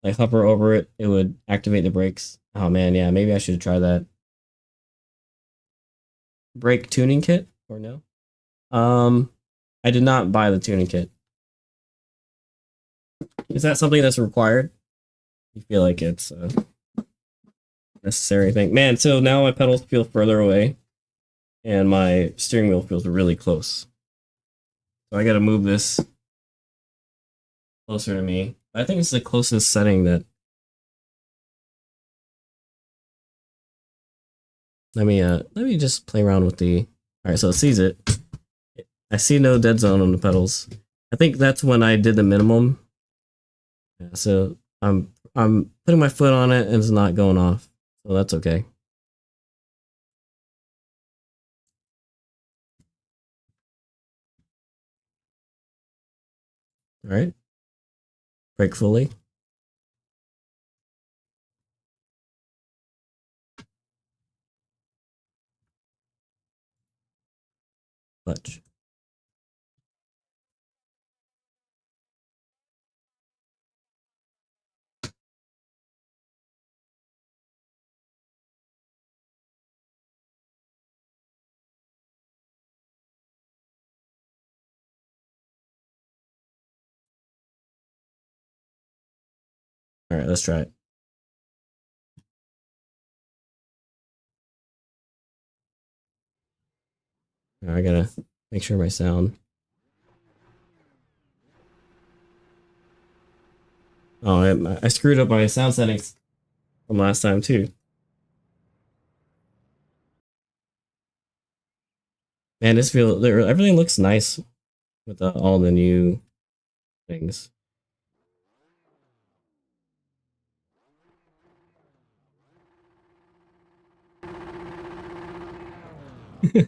A: like hover over it, it would activate the brakes. Oh man, yeah, maybe I should try that. Brake tuning kit or no? I did not buy the tuning kit. Is that something that's required? You feel like it's a necessary thing? Man, so now my pedals feel further away and my steering wheel feels really close. So I gotta move this closer to me. I think it's the closest setting that. Let me just play around with the. All right, so it sees it. I see no dead zone on the pedals. I think that's when I did the minimum. Yeah, so I'm putting my foot on it and it's not going off. So that's okay. All right. Brake fully. Clutch. All right, let's try it. I gotta make sure my sound. Oh, I screwed up my sound settings from last time too. Man, everything looks nice with all the new things. All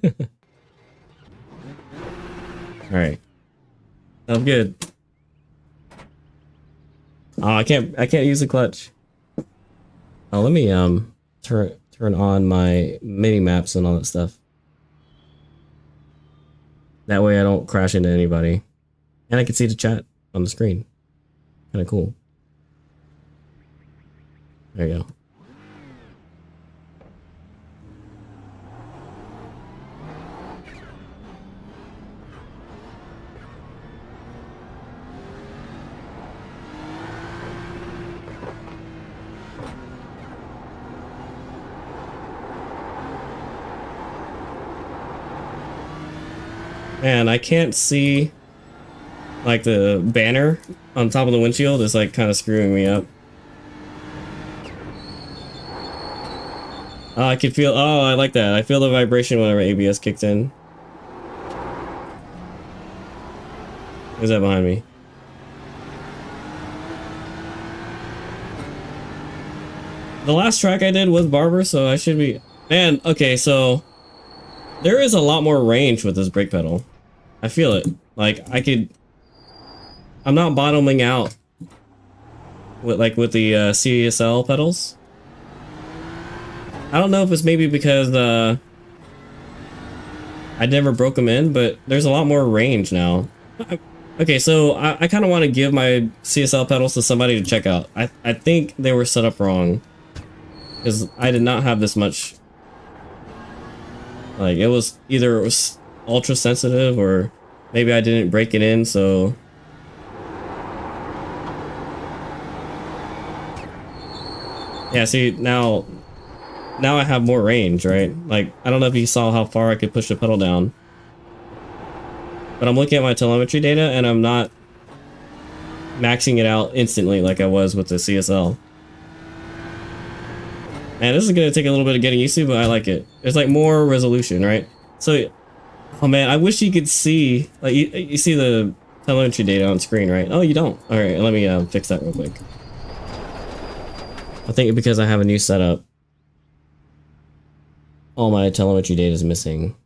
A: right, I'm good. Oh, I can't use the clutch. Oh, let me turn on my mini maps and all that stuff. That way I don't crash into anybody. And I can see the chat on the screen. Kind of cool. There you go. Man, I can't see like the banner on top of the windshield is like kind of screwing me up. Oh, I can feel. Oh, I like that. I feel the vibration whenever ABS kicks in. Who's that behind me? The last track I did was Barber, so I should be. Man, okay, so there is a lot more range with this brake pedal. I feel it. Like I'm not bottoming out with the CSL pedals. I don't know if it's maybe because I never broke them in, but there's a lot more range now. Okay, so I kind of want to give my CSL pedals to somebody to check out. I think they were set up wrong because I did not have this much. Like it was either ultra sensitive or maybe I didn't break it in, so yeah, see now I have more range, right? Like, I don't know if you saw how far I could push the pedal down, but I'm looking at my telemetry data and I'm not maxing it out instantly like I was with the CSL. Man, this is gonna take a little bit of getting used to, but I like it. There's like more resolution, right? So, oh man, I wish you could see, like, you see the telemetry data on screen, right? Oh, you don't. All right, let me fix that real quick. I think because I have a new setup, all my telemetry data is missing.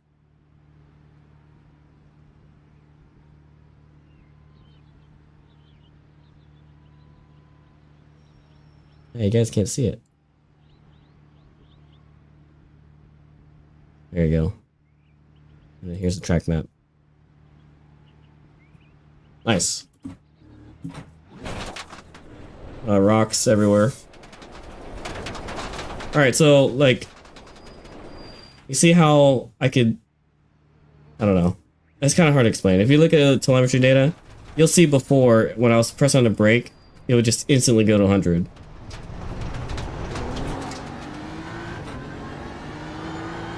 A: Hey, you guys can't see it. There you go. And here's the track map. Nice. Rocks everywhere. Alright, so, like, you see how I could, I don't know. It's kind of hard to explain. If you look at the telemetry data, you'll see before, when I was pressing on the brake, it would just instantly go to 100.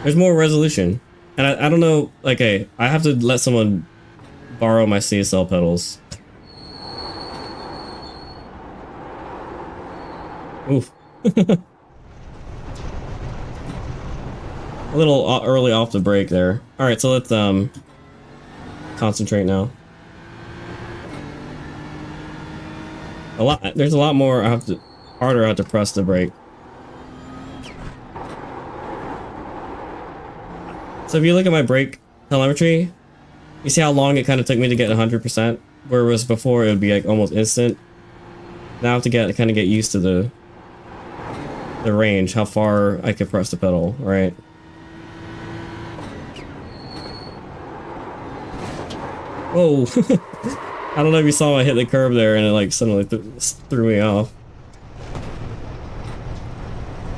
A: There's more resolution. And I don't know, like, hey, I have to let someone borrow my CSL pedals. Oof. A little early off the brake there. Alright, so let's concentrate now. There's a lot more harder I have to press the brake. So if you look at my brake telemetry, you see how long it kind of took me to get 100%, whereas before it would be like almost instant. Now I have to kind of get used to the range, how far I could press the pedal, right? Whoa! I don't know if you saw I hit the curb there and it like suddenly threw me off.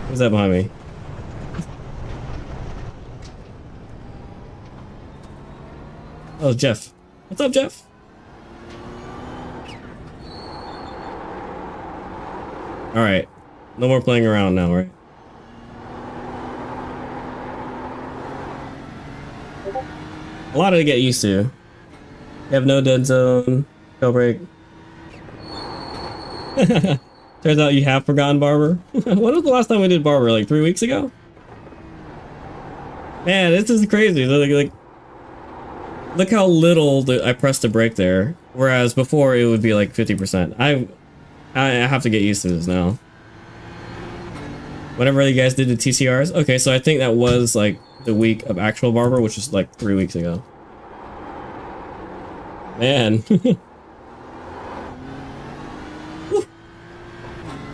A: Who's that behind me? Oh, Jeff. What's up, Jeff? Alright. No more playing around now, right? A lot to get used to. You have no dead zone, jailbreak. Turns out you have forgotten Barber. When was the last time we did Barber? Like 3 weeks ago? Man, this is crazy. Like, look how little I pressed the brake there. Whereas before it would be like 50%. I have to get used to this now. Whenever you guys did the TCRs. Okay, so I think that was like the week of actual Barber, which is like 3 weeks ago. Man.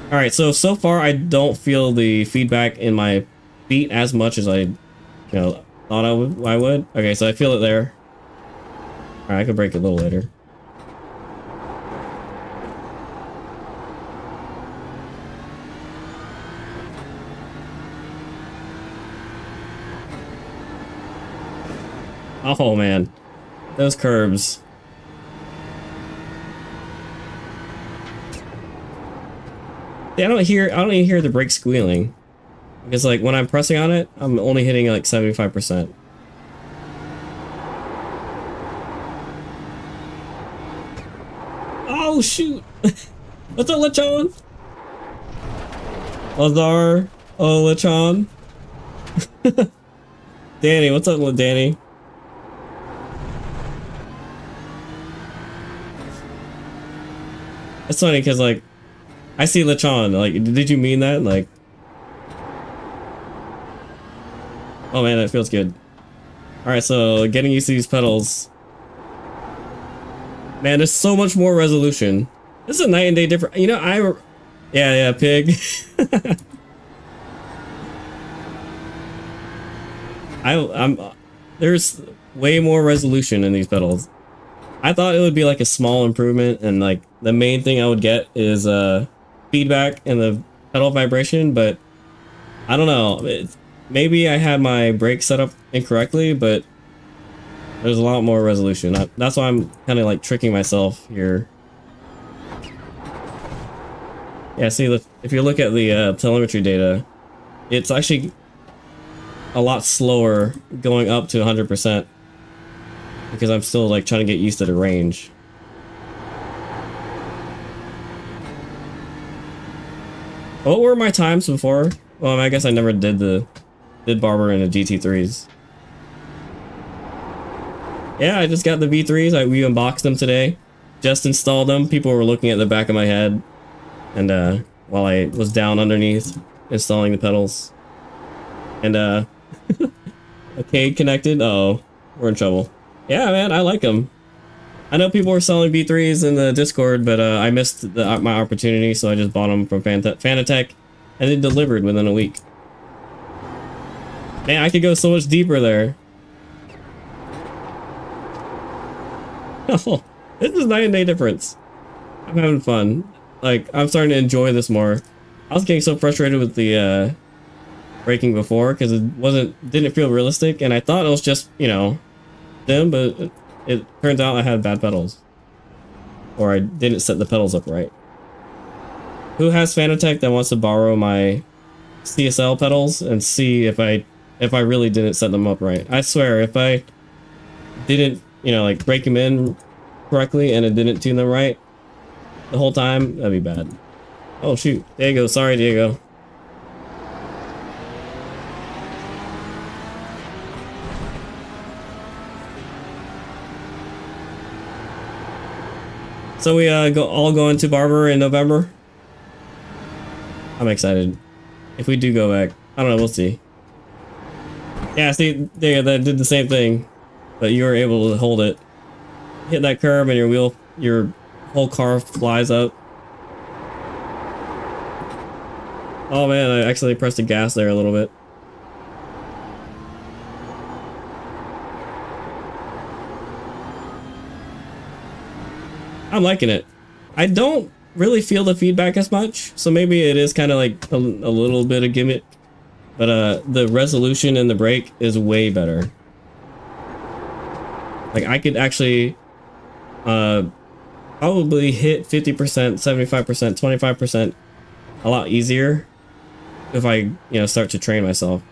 A: Alright, so far I don't feel the feedback in my feet as much as I thought I would. Okay, so I feel it there. Alright, I could brake a little later. Oh man, those curbs. Yeah, I don't even hear the brake squealing. Because like when I'm pressing on it, I'm only hitting like 75%. Oh shoot! What's up, Lechon? Lazar, oh Lechon. Danny, what's up, Danny? It's funny because like I see Lechon. Like, did you mean that? Like, oh man, that feels good. All right, so getting used to these pedals. Man, there's so much more resolution. This is a night and day difference. You know, yeah, pig. There's way more resolution in these pedals. I thought it would be like a small improvement, and like the main thing I would get is feedback and the pedal vibration, but I don't know. Maybe I had my brake set up incorrectly, but There's a lot more resolution. That's why I'm kind of like tricking myself here. Yeah, see, if you look at the telemetry data, it's actually a lot slower going up to 100% because I'm still like trying to get used to the range. What were my times before? Well, I guess I never did Barber in the GT3s. Yeah, I just got the V3s. We unboxed them today. Just installed them. People were looking at the back of my head. And while I was down underneath installing the pedals. And okay, connected. Uh-oh, we're in trouble. Yeah, man, I like them. I know people were selling V3s in the Discord, but I missed my opportunity, so I just bought them from Fanatec, and they delivered within a week. Man, I could go so much deeper there. Oh, this is night and day difference. I'm having fun. Like, I'm starting to enjoy this more. I was getting so frustrated with the braking before because it didn't feel realistic, and I thought it was just, you know, them, but it turns out I had bad pedals, or I didn't set the pedals up right. Who has Fanatec that wants to borrow my CSL pedals and see if I really didn't set them up right? I swear, if I didn't, you know, like break them in correctly and it didn't tune them right the whole time, that'd be bad. Oh shoot, Diego, sorry Diego. So we all going to Barber in November. I'm excited. If we do go back, I don't know, we'll see. Yeah, see, Diego, that did the same thing, but you were able to hold it. Hit that curb and your whole car flies up. Oh man, I actually pressed the gas there a little bit. I'm liking it. I don't really feel the feedback as much, so maybe it is kind of like a little bit of gimmick, but the resolution in the brake is way better. Like, I could actually probably hit 50%, 75%, 25% a lot easier if I, you know, start to train myself.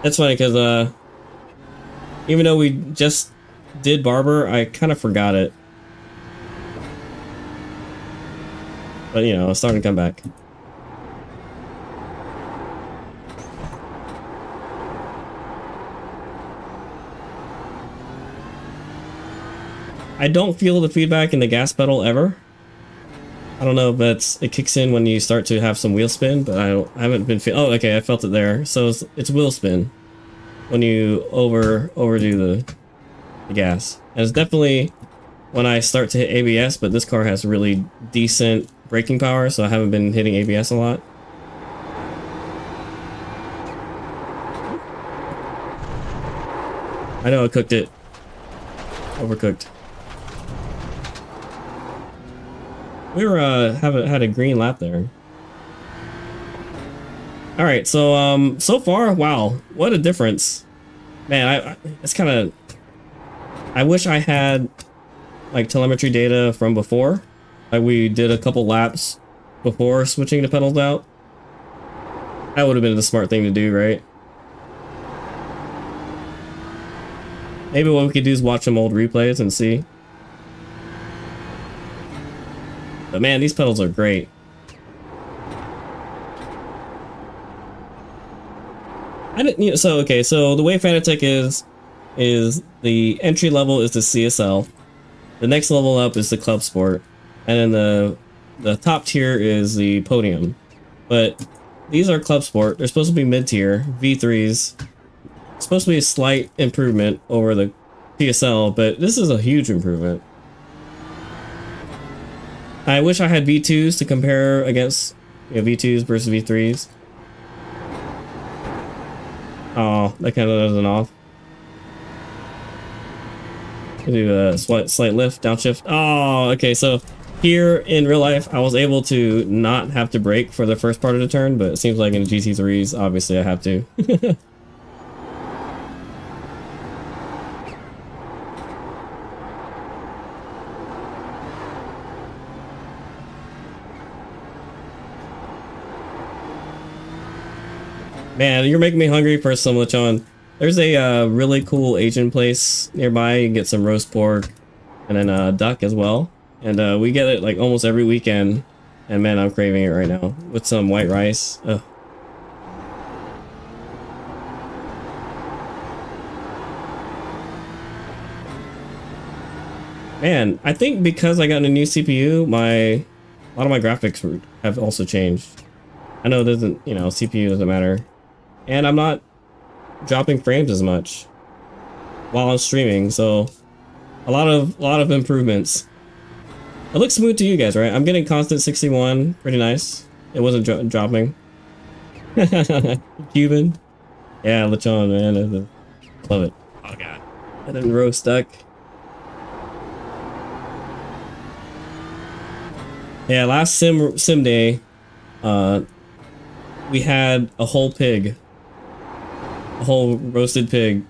A: It's funny because even though we just did Barber, I kind of forgot it. But you know, it's starting to come back. I don't feel the feedback in the gas pedal ever. I don't know if it kicks in when you start to have some wheel spin, but I haven't been oh, okay, I felt it there. So it's wheel spin when you overdo the gas. And it's definitely when I start to hit ABS, but this car has really decent braking power, so I haven't been hitting ABS a lot. I know I cooked it. Overcooked. We were had a green lap there. All right, so so far, wow, what a difference, man! It's kind of. I wish I had like telemetry data from before. Like we did a couple laps before switching the pedals out. That would have been the smart thing to do, right? Maybe what we could do is watch some old replays and see. But man, these pedals are great. I didn't, you know, so okay, so the way Fanatec is the entry level is the CSL, the next level up is the ClubSport, and then the top tier is the Podium. But these are ClubSport. They're supposed to be mid-tier V3s. It's supposed to be a slight improvement over the PSL, but this is a huge improvement. I wish I had V2s to compare against, you know, V2s versus V3s. Oh, that kind of doesn't off. Do a slight lift, downshift. Oh, okay, so here in real life, I was able to not have to brake for the first part of the turn, but it seems like in GT3s, obviously I have to. Man, you're making me hungry for some lechon. There's a really cool Asian place nearby. You can get some roast pork and then duck as well. And we get it like almost every weekend. And man, I'm craving it right now with some white rice. Ugh. Man, I think because I got a new CPU, a lot of my graphics have also changed. I know it doesn't, you know, CPU doesn't matter. And I'm not dropping frames as much while I'm streaming, so a lot of improvements. It looks smooth to you guys, right? I'm getting constant 61, pretty nice. It wasn't dropping. Cuban, yeah, lechon, man, love it. Oh god, and then roast duck. Yeah, last sim day, we had a whole pig. A whole roasted pig,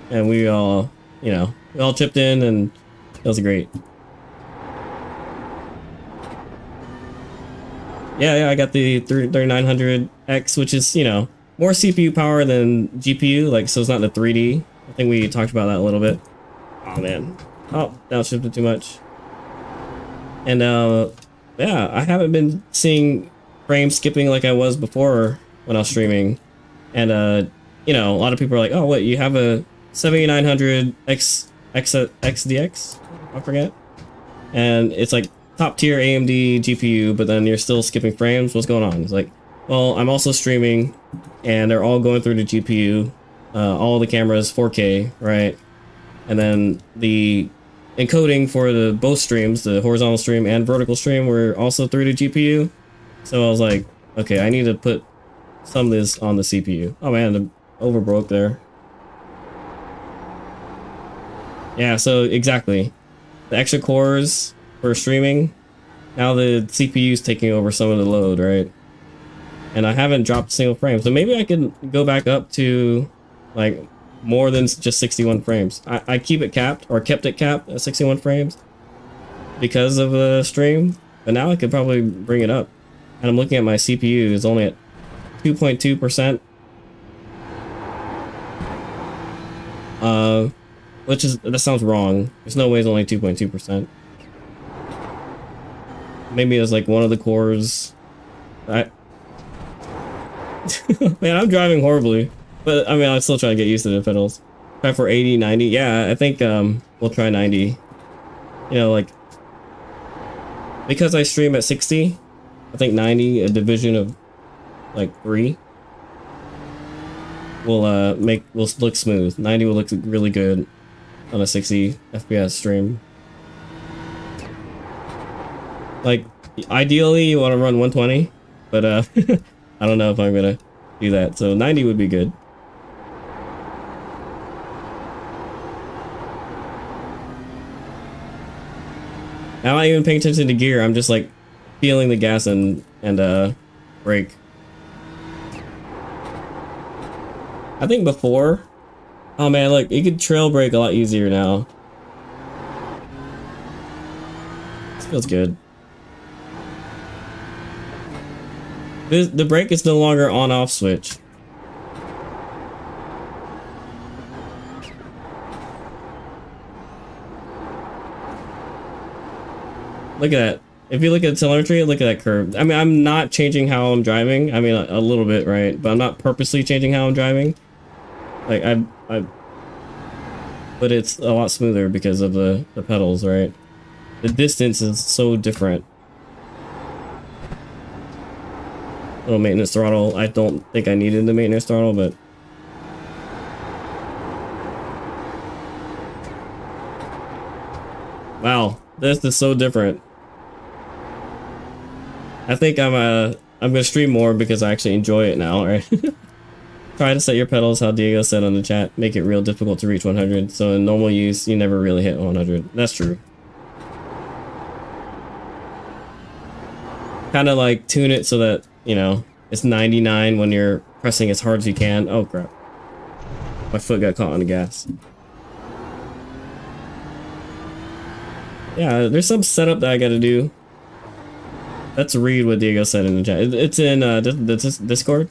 A: and we all, you know, we all chipped in, and it was great. Yeah, I got the 3900X, which is, you know, more CPU power than GPU, like, so it's not in the 3D. I think we talked about that a little bit. Oh man, oh, downshifted too much. And yeah, I haven't been seeing frame skipping like I was before when I was streaming, and you know, a lot of people are like, oh, what, you have a 7900 XDX? I forget. And it's like top tier AMD GPU, but then you're still skipping frames. What's going on? It's like, well, I'm also streaming and they're all going through the GPU. All the cameras 4K, right? And then the encoding for the both streams, the horizontal stream and vertical stream, were also through the GPU. So I was like, okay, I need to put some of this on the CPU. Oh man, the overbroke there. Yeah, so exactly. The extra cores for streaming, now the CPU is taking over some of the load, right? And I haven't dropped a single frame, so maybe I can go back up to like more than just 61 frames. I keep it capped, or kept it capped at 61 frames because of the stream, but now I could probably bring it up. And I'm looking at my CPU, it's only at 2.2%. Which is, that sounds wrong. There's no way it's only 2.2%. Maybe it's like one of the cores. Man, I'm driving horribly, but I mean, I'm still trying to get used to the pedals. Try for 80, 90. Yeah, I think we'll try 90. You know, like, because I stream at 60, I think 90, a division of like 3, will look smooth. 90 will look really good on a 60 FPS stream. Like, ideally you want to run 120, but I don't know if I'm gonna do that, so 90 would be good. I'm not even paying attention to gear, I'm just like feeling the gas and brake. I think before, oh man, look, you could trail brake a lot easier now. This feels good. The brake is no longer on-off switch. Look at that. If you look at the telemetry, look at that curve. I mean, I'm not changing how I'm driving. I mean, a little bit, right? But I'm not purposely changing how I'm driving. Like, but it's a lot smoother because of the pedals, right? The distance is so different. Little maintenance throttle. I don't think I needed the maintenance throttle, but wow, this is so different. I think I'm gonna stream more because I actually enjoy it now, right? Try to set your pedals how Diego said on the chat. Make it real difficult to reach 100. So in normal use, you never really hit 100. That's true. kind of like tune it so that, you know, it's 99 when you're pressing as hard as you can. Oh crap. My foot got caught on the gas. Yeah, there's some setup that I gotta do. Let's read what Diego said in the chat. It's in the Discord.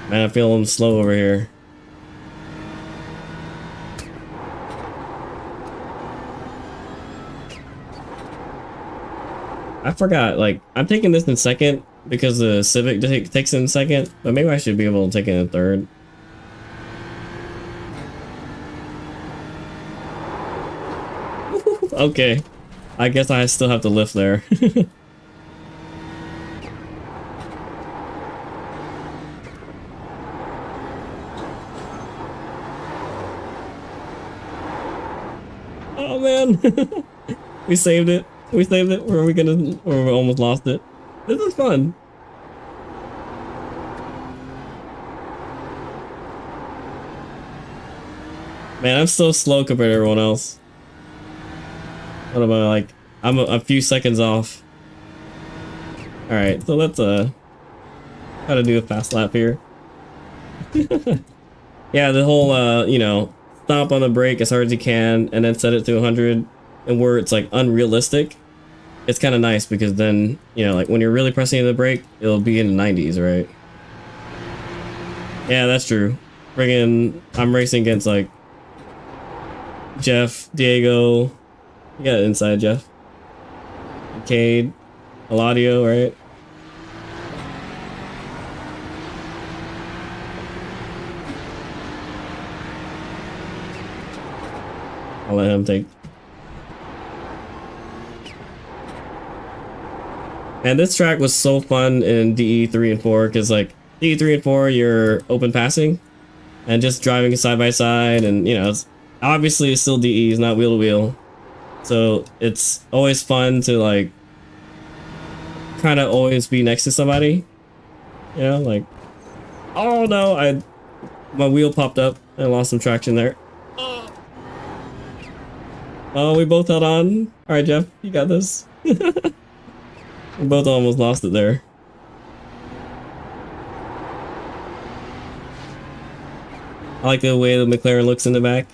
A: Man, I'm feeling slow over here. I forgot, like, I'm taking this in second because the Civic takes it in second, but maybe I should be able to take it in third. Okay, I guess I still have to lift there. Oh man, we saved it. We saved it. Or we almost lost it. This is fun. Man, I'm so slow compared to everyone else. What am I like? I'm a few seconds off. All right, so let's try to do a fast lap here. Yeah, the whole you know, stomp on the brake as hard as you can and then set it to 100, and where it's like unrealistic. It's kind of nice because then, you know, like when you're really pressing the brake, it'll be in the 90s, right? Yeah, that's true. Friggin', I'm racing against like Jeff, Diego. You got it inside, Jeff. Cade, Eladio, right? I'll let him take. And this track was so fun in DE 3 and 4 because like DE 3 and 4 you're open passing and just driving side by side, and you know, it's obviously it's still DE, it's not wheel to wheel. So it's always fun to like kind of always be next to somebody. You know, like, oh no, my wheel popped up and I lost some traction there. Oh, we both held on. All right, Jeff, you got this. We both almost lost it there. I like the way the McLaren looks in the back.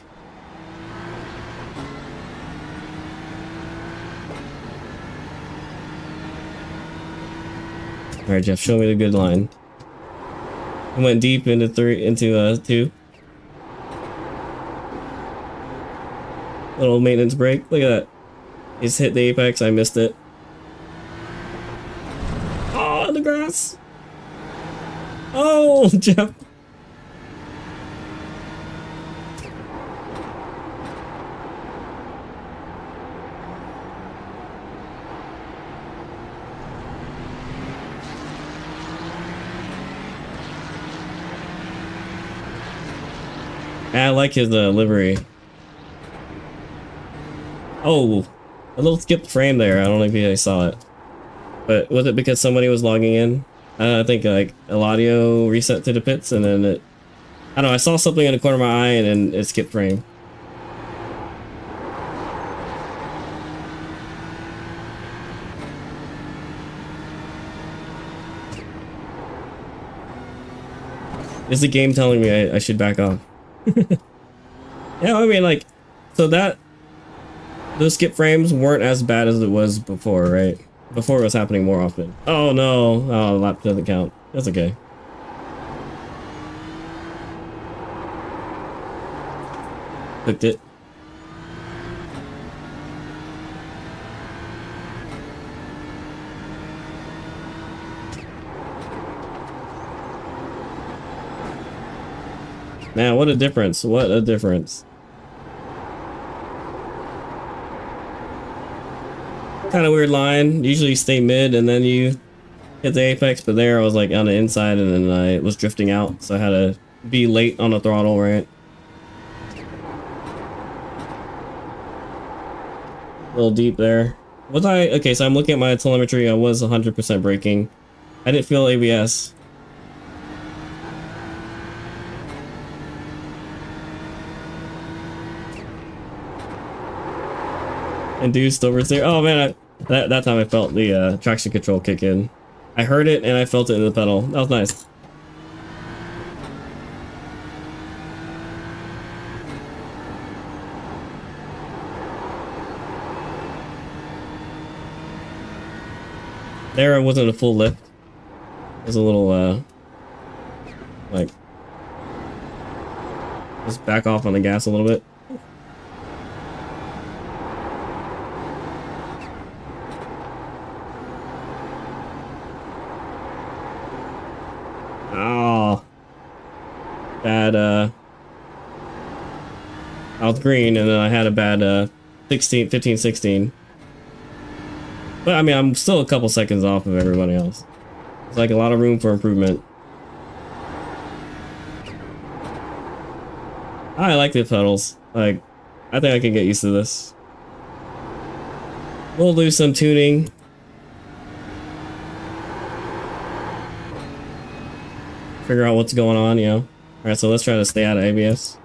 A: All right, Jeff, show me the good line. I went deep into two. Little maintenance break. Look at that. He's hit the apex. I missed it. Oh, in the grass. Oh, Jeff. I like his livery. Oh, a little skipped frame there. I don't know if you guys saw it. But was it because somebody was logging in? I think like Eladio reset to the pits and then it... I don't know, I saw something in the corner of my eye and then it skipped frame. Is the game telling me I should back off? Yeah, I mean like, so that... Those skip frames weren't as bad as it was before, right? Before it was happening more often. Oh no! Oh, lap doesn't count. That's okay. Hooked it. Man, what a difference. What a difference. Kind of weird line. Usually you stay mid and then you hit the apex, but there I was like on the inside and then I was drifting out, so I had to be late on the throttle, right? A little deep there. Was I? Okay, so I'm looking at my telemetry. I was 100% braking. I didn't feel ABS. Induced oversteer. Oh man, that time I felt the traction control kick in. I heard it and I felt it in the pedal. That was nice. There it wasn't a full lift. It was a little like just back off on the gas a little bit. Oh, bad I was green and then I had a bad 15 16. But I mean, I'm still a couple seconds off of everybody else. It's like a lot of room for improvement. I like the pedals. Like, I think I can get used to this. We'll do some tuning. Figure out what's going on, you know. Alright, so let's try to stay out of ABS.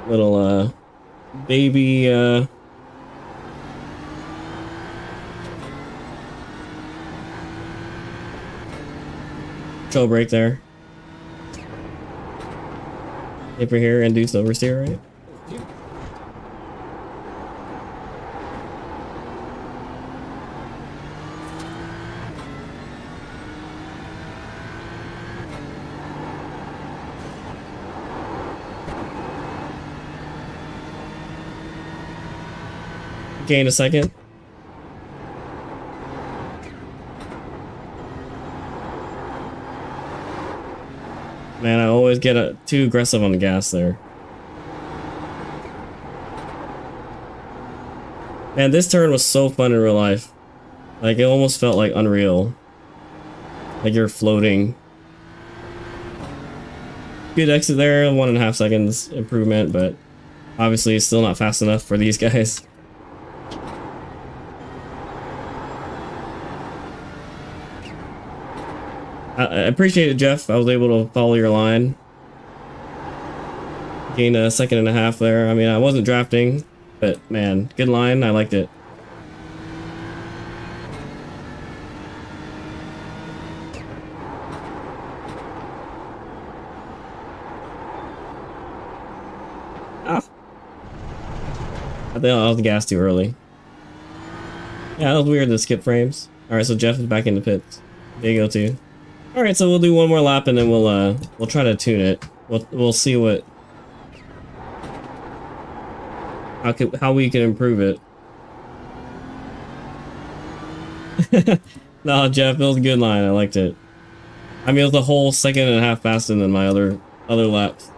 A: Little, baby, control brake there. Taper here, induced oversteer, right? Gain a second. Man, I always get too aggressive on the gas there. Man, this turn was so fun in real life. Like, it almost felt like unreal. Like you're floating. Good exit there, 1.5 seconds improvement, but obviously it's still not fast enough for these guys. I appreciate it, Jeff. I was able to follow your line. Gained a 1.5 seconds there. I mean, I wasn't drafting, but man, good line. I liked it. Ah. I think I was gassed too early. Yeah, that was weird to skip frames. Alright, so Jeff is back in the pits. Diego too. Alright, so we'll do one more lap and then we'll try to tune it. We'll see what how we can improve it. No, Jeff, it was a good line. I liked it. I mean, it was a whole 1.5 seconds faster than my other laps.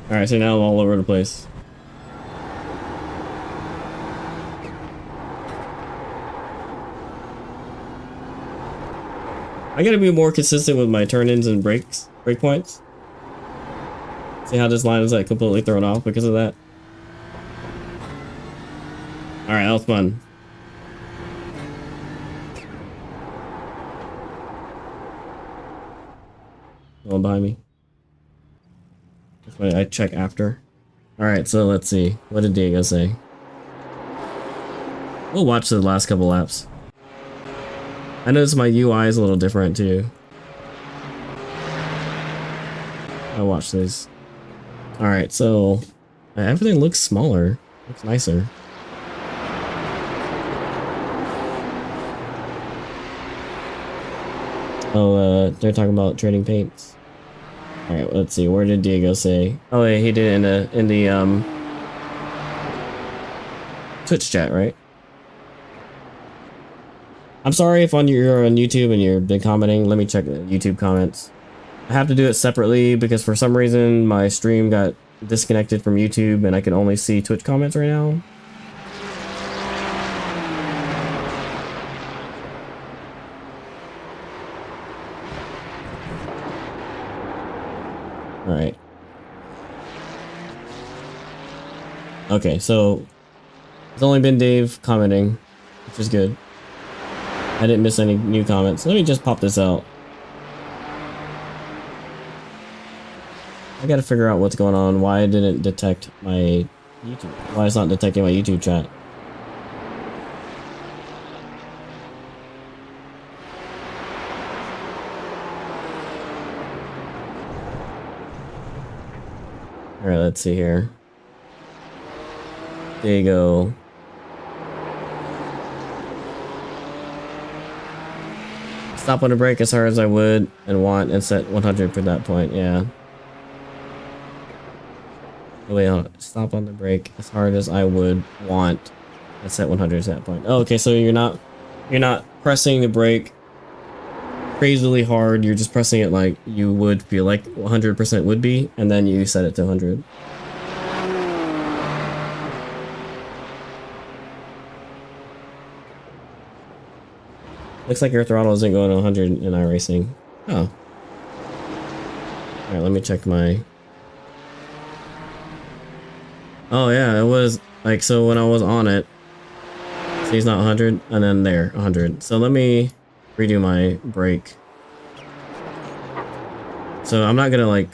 A: Alright, so now I'm all over the place. I gotta be more consistent with my turn-ins and break points. See how this line is like completely thrown off because of that? Alright, that was fun. All behind me. I check after. Alright, so let's see. What did Diego say? We'll watch the last couple laps. I noticed my UI is a little different too. I'll watch these. Alright, so everything looks smaller. Looks nicer. Oh, they're talking about trading paints. Alright, let's see. Where did Diego say? Oh, yeah, he did it in the Twitch chat, right? I'm sorry if you're on YouTube and you've been commenting. Let me check the YouTube comments. I have to do it separately because for some reason my stream got disconnected from YouTube and I can only see Twitch comments right now. Alright. Okay, so it's only been Dave commenting. which is good. I didn't miss any new comments. Let me just pop this out. I gotta figure out what's going on. Why it didn't detect my YouTube. Why it's not detecting my YouTube chat. Alright, let's see here. There you go. Stop on the brake as hard as I would and want and set 100 for that point, yeah. Oh, wait, hold on. Stop on the brake as hard as I would want and set 100 at that point. Oh, okay, so you're not pressing the brake crazily hard, you're just pressing it like you would feel like 100% would be, and then you set it to 100. Looks like your throttle isn't going to 100 in iRacing. Oh. Alright, let me check my... Oh yeah, it was like, so when I was on it, see it's not 100, and then there, 100. So let me redo my brake. So I'm not gonna like...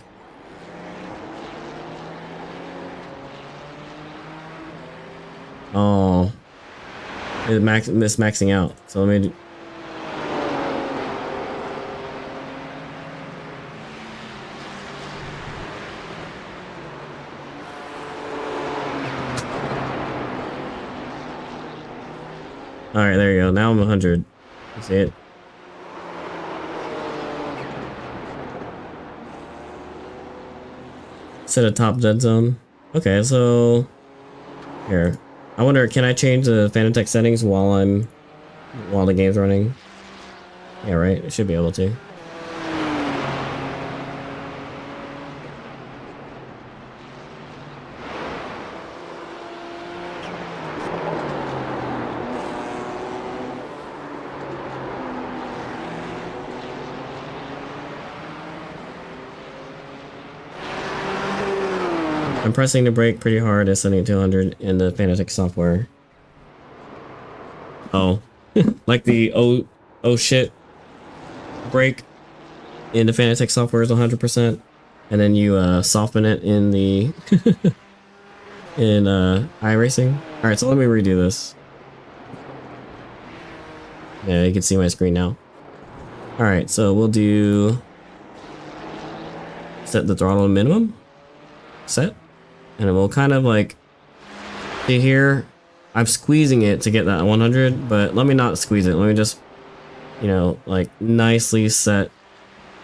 A: Oh. It's maxing out. So let me... Alright, there you go. Now I'm 100. You see it? Set a top dead zone. Okay, so... Here. I wonder, can I change the Fanatec settings while the game's running? Yeah, right? I should be able to. I'm pressing the brake pretty hard and setting it to 200 in the Fanatec software. Oh. Like the oh shit brake in the Fanatec software is 100%. And then you soften it in the in iRacing. Alright, so let me redo this. Yeah, you can see my screen now. Alright, so we'll do set the throttle to minimum. Set. And it will kind of like, see here, I'm squeezing it to get that 100, but let me not squeeze it. Let me just, you know, like nicely set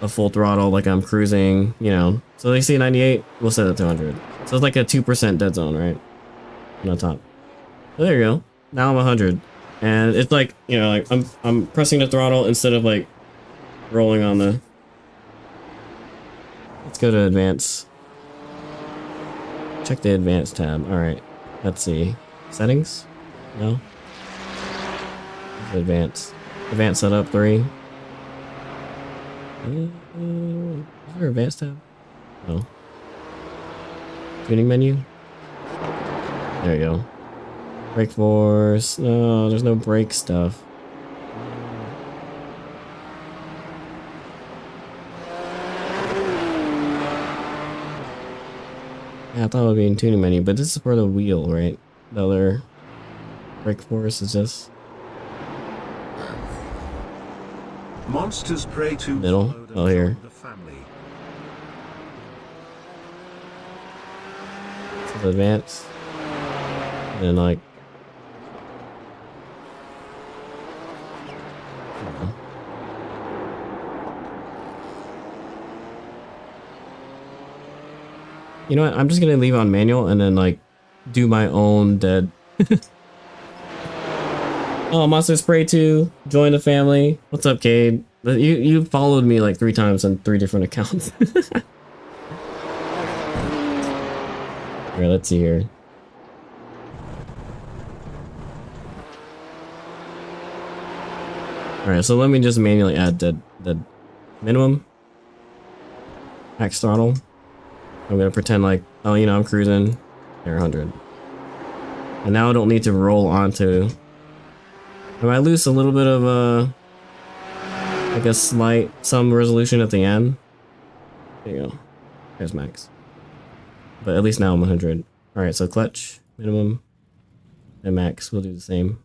A: a full throttle like I'm cruising, you know. So they see 98, we'll set it to 100. So it's like a 2% dead zone, right? On the top. So there you go. Now I'm 100. And it's like, you know, like I'm pressing the throttle instead of like rolling on the... Let's go to advance. Check the advanced tab. Alright. Let's see. Settings? No? Advanced. Advanced setup 3. Is there an advanced tab? No. Tuning menu? There you go. Brake force. No, there's no brake stuff. Yeah, I thought it would be in tuning menu, but this is for the wheel, right? The other brake force is just
C: Monsters Prey 2
A: middle. Oh, here. This is advanced. And then like you know what? I'm just gonna leave on manual and then like do my own dead. Oh, Monster Spray 2, join the family. What's up, Cade? You followed me like 3 times on 3 different accounts. Here, let's see here. Alright, so let me just manually add the minimum max throttle. I'm gonna pretend like, oh, you know, I'm cruising. There, 100. And now I don't need to roll onto I might lose a little bit of like a some resolution at the end. There you go. There's max. But at least now I'm 100. All right, so clutch minimum and max. We'll do the same.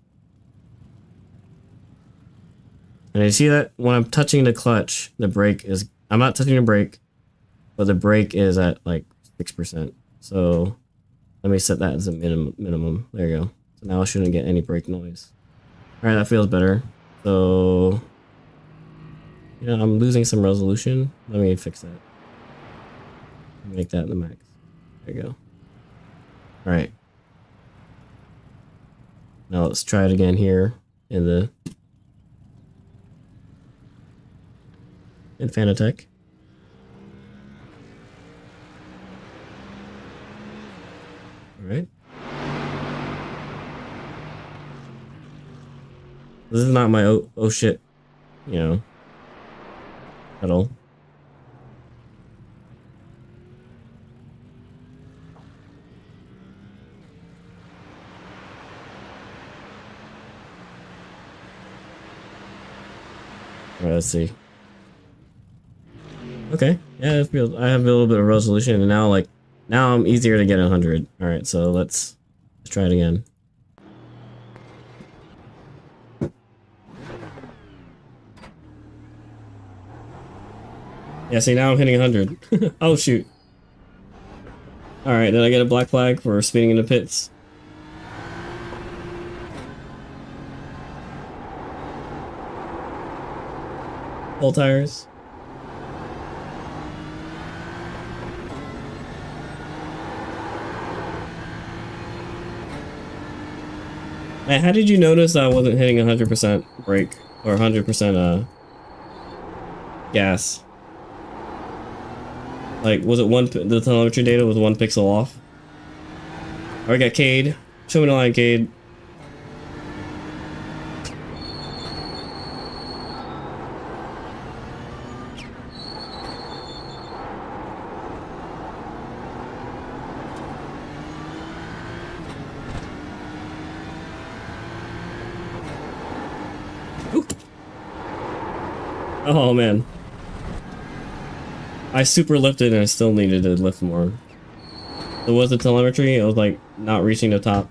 A: And you see that when I'm touching the clutch, the brake is, I'm not touching the brake, but the brake is at like 6%. So let me set that as a minimum. There you go. So now I shouldn't get any brake noise. All right, that feels better. So, you know, I'm losing some resolution. Let me fix that. Make that the max. There you go. All right. Now let's try it again here in Fanatec. All right. This is not my oh shit, you know, pedal. All right, let's see. Okay, yeah, I have a little bit of resolution, and now I'm easier to get 100. All right, so let's try it again. Yeah, see, now I'm hitting 100. Oh shoot! All right, did I get a black flag for speeding in the pits? Full tires. Man, how did you notice I wasn't hitting 100% brake or 100% gas? Like, was it the telemetry data was 1 pixel off? Alright, got Cade. Show me the line, Cade. Oh man. I super lifted and I still needed to lift more. So was the telemetry? It was like not reaching the top.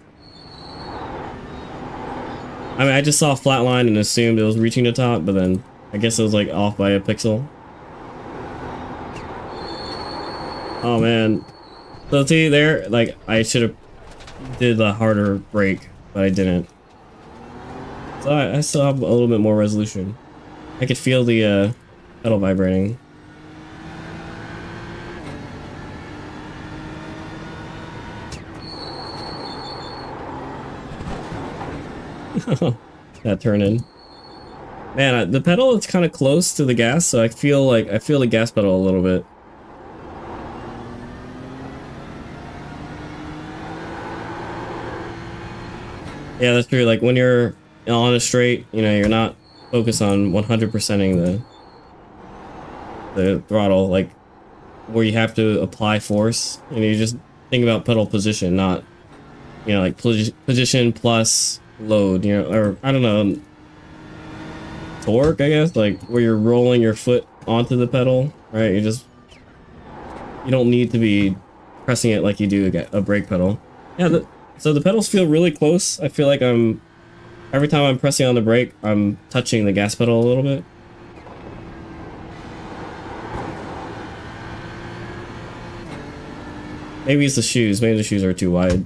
A: I mean, I just saw a flat line and assumed it was reaching the top, but then I guess it was like off by a pixel. Oh man. So see there, like I should have did the harder brake, but I didn't. So I still have a little bit more resolution. I could feel the pedal vibrating. That turn in. Man, the pedal is kind of close to the gas, so I feel the gas pedal a little bit. Yeah, that's true. Like when you're on a straight, you know, you're not focused on 100%ing the throttle, like where you have to apply force, and you just think about pedal position, not, you know, like position plus load, you know, or I don't know, torque, I guess, like where you're rolling your foot onto the pedal, right? You don't need to be pressing it like you do a brake pedal. Yeah, so the pedals feel really close. I feel like every time I'm pressing on the brake, I'm touching the gas pedal a little bit. Maybe it's the shoes. Maybe the shoes are too wide.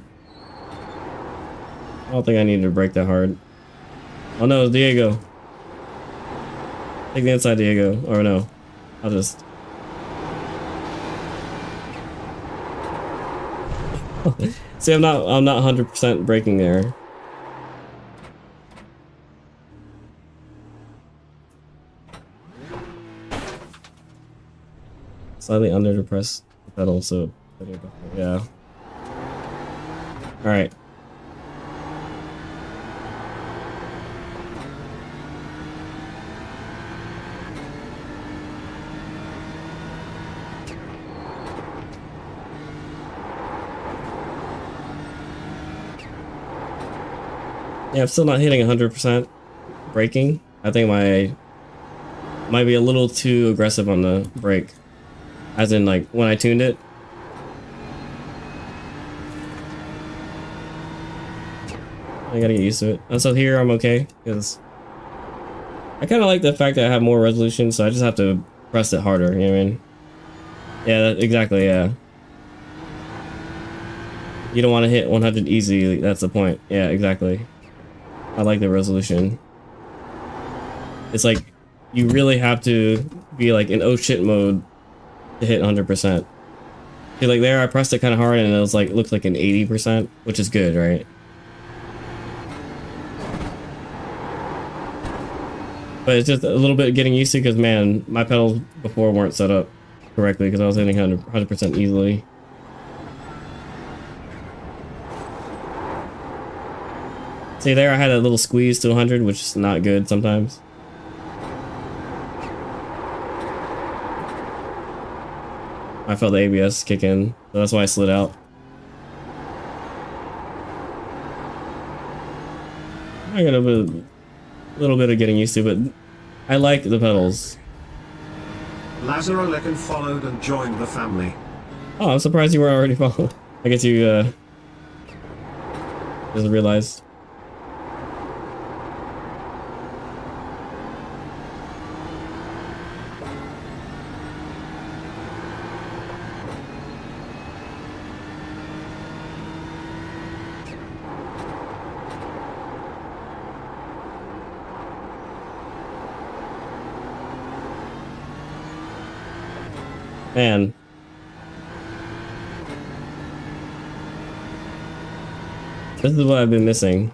A: I don't think I need to brake that hard. Oh no, Diego. Take the inside, Diego. Or no, I'll just... See, I'm not 100% braking there. Slightly under to press the pedal, so yeah. All right. Yeah, I'm still not hitting 100%. braking. I think might be a little too aggressive on the brake. As in, like, when I tuned it. I gotta get used to it. And so here I'm okay, because I kind of like the fact that I have more resolution, so I just have to press it harder, you know what I mean? Yeah, exactly, yeah. You don't want to hit 100 easy, that's the point. Yeah, exactly. I like the resolution. It's like, you really have to be like in oh shit mode to hit 100%. See, like there, I pressed it kind of hard and it was like, it looked like an 80%, which is good, right? But it's just a little bit getting used to, because man, my pedals before weren't set up correctly because I was hitting 100% easily. See there, I had a little squeeze to 100, which is not good sometimes. I felt the ABS kick in, so that's why I slid out. I got a little bit of getting used to, but I like the pedals.
C: Lazarolekin followed and joined the family.
A: Oh, I'm surprised you were already followed. I guess you just realized. Man. This is what I've been missing.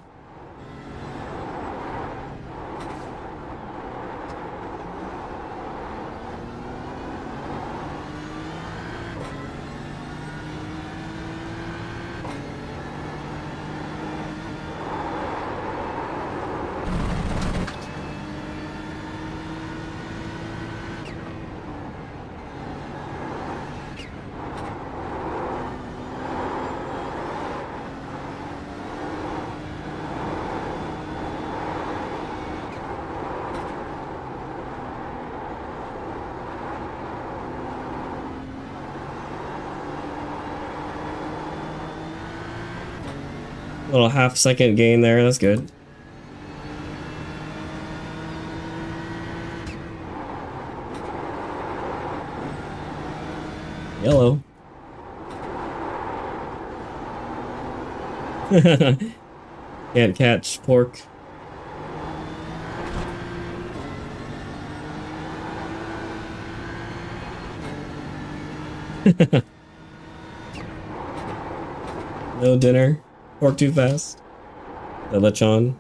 A: Little half-second gain there, that's good. Yellow. Can't catch pork. No dinner. Pork too fast. The lechon.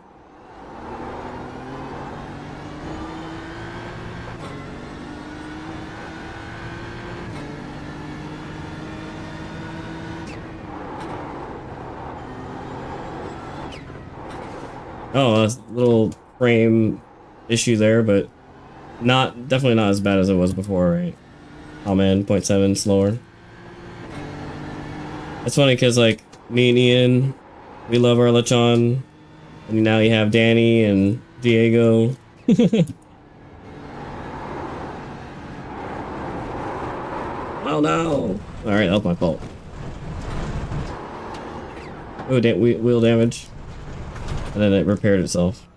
A: Oh, a little frame issue there, but definitely not as bad as it was before, right? Oh man, 0.7 slower. It's funny because like me and Ian, we love our lechon, and now you have Danny and Diego. Oh no! All right, that was my fault. Oh, wheel damage, and then it repaired itself.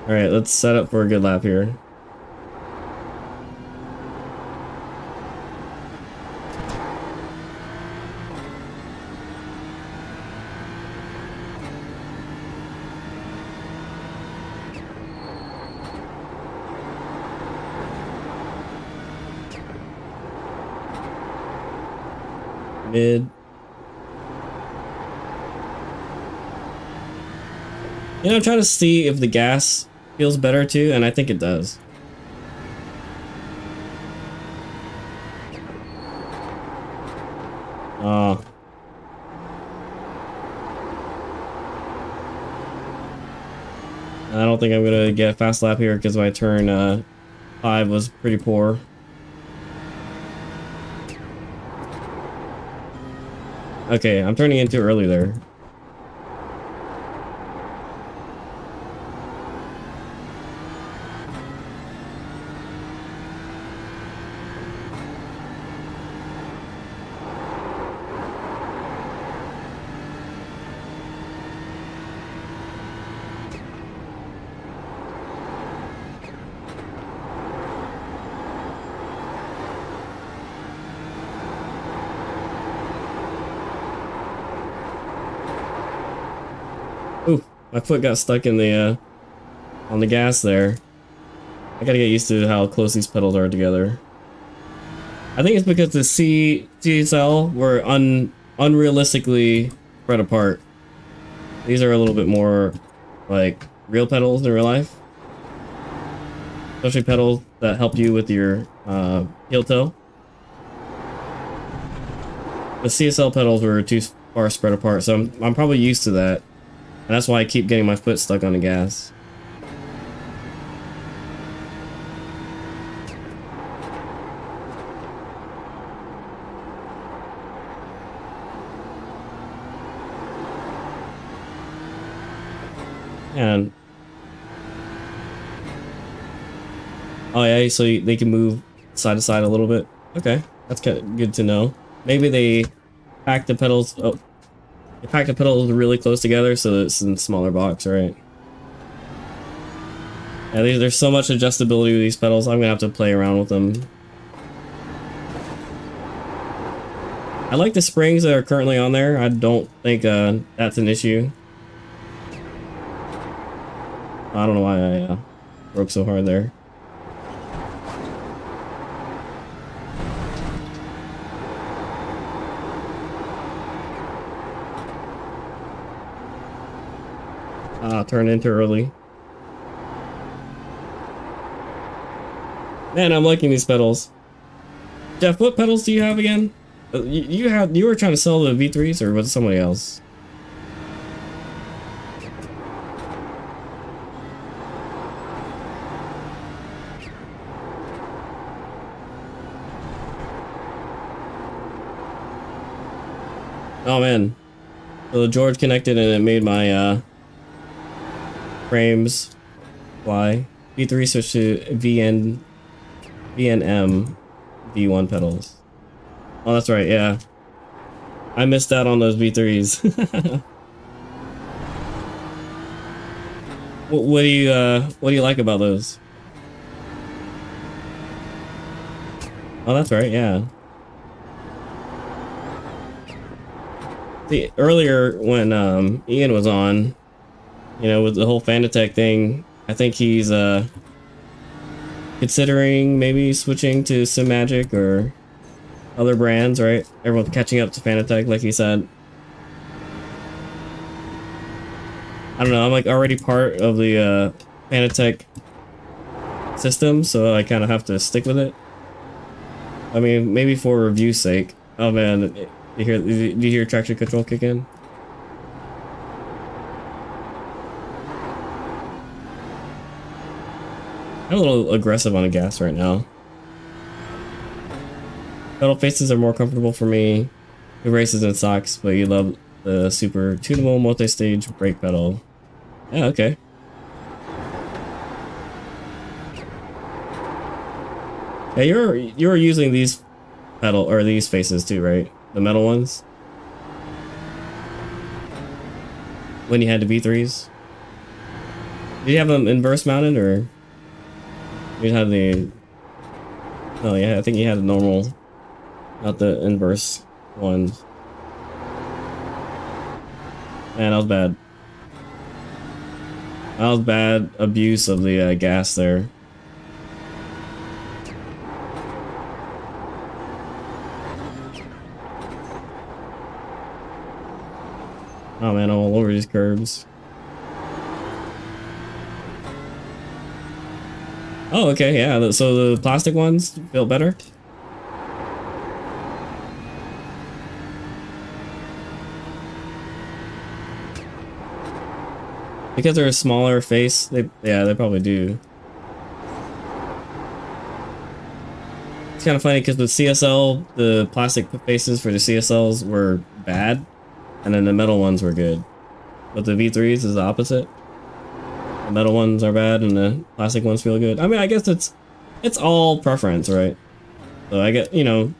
A: All right, let's set up for a good lap here. Mid. You know, I'm trying to see if the gas feels better too, and I think it does. Oh. I don't think I'm gonna get a fast lap here because my turn 5 was pretty poor. Okay, I'm turning in too early there. My foot got stuck in the on the gas there. I gotta get used to how close these pedals are together. I think it's because the CSL were unrealistically spread apart. These are a little bit more like real pedals in real life. Especially pedals that help you with your heel toe. The CSL pedals were too far spread apart, so I'm probably used to that. And that's why I keep getting my foot stuck on the gas. And oh yeah, so they can move side to side a little bit. Okay, that's kind of good to know. Maybe they pack the pedals. Oh, they pack the pedals really close together so that it's in a smaller box, right? Yeah, there's so much adjustability with these pedals. I'm gonna have to play around with them. I like the springs that are currently on there. I don't think that's an issue. I don't know why I broke so hard there. Turned into early. Man, I'm liking these pedals. Jeff, what pedals do you have again? You were trying to sell the V3s, or was it somebody else? Oh man, so George connected and it made my frames fly. V3 switched to VNM V1 pedals. Oh, that's right, yeah. I missed out on those V3s. What do you like about those? Oh, that's right, yeah. See, earlier when Ian was on, you know, with the whole Fanatec thing, I think he's considering maybe switching to SimMagic or other brands, right? Everyone's catching up to Fanatec, like he said. I don't know, I'm like already part of the Fanatec system, so I kind of have to stick with it. I mean, maybe for review's sake. Oh man, do you hear traction control kick in? I'm a little aggressive on the gas right now. Pedal faces are more comfortable for me. Who races in socks, but you love the super tunable multi-stage brake pedal. Yeah, okay. Yeah, you're using these these faces too, right? The metal ones. When you had the V3s. Did you have them inverse mounted or you had the? Oh yeah, I think you had the normal, not the inverse ones. Man, that was bad. That was bad abuse of the gas there. Oh man, I'm all over these curbs. Oh, okay, yeah, so the plastic ones feel better? Because they're a smaller face, they probably do. It's kind of funny because with CSL, the plastic faces for the CSLs were bad, and then the metal ones were good. But the V3s is the opposite. The metal ones are bad, and the plastic ones feel good. I mean, I guess it's all preference, right? So I get, you know,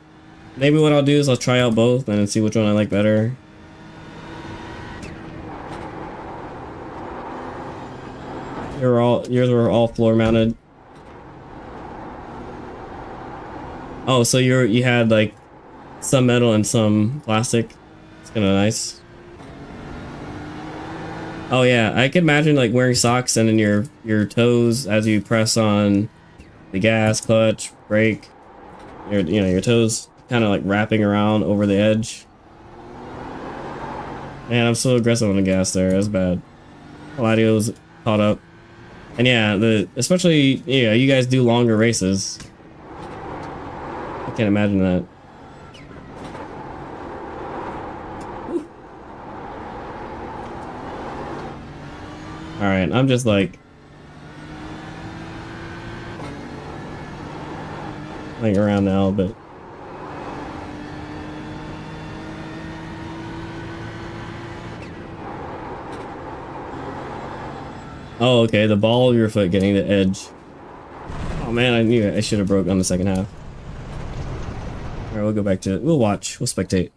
A: maybe what I'll do is I'll try out both and see which one I like better. Yours were all floor mounted. Oh, so you had like some metal and some plastic. It's kind of nice. Oh yeah, I can imagine like wearing socks and then your toes as you press on the gas, clutch, brake, your toes kind of like wrapping around over the edge. Man, I'm so aggressive on the gas there. That's bad. Paladio's caught up. And yeah, especially you guys do longer races. I can't imagine that. All right, I'm just like playing around now, but oh, okay, the ball of your foot getting the edge. Oh man, I knew I should have broke on the second half. All right, we'll go back to it. We'll watch. We'll spectate.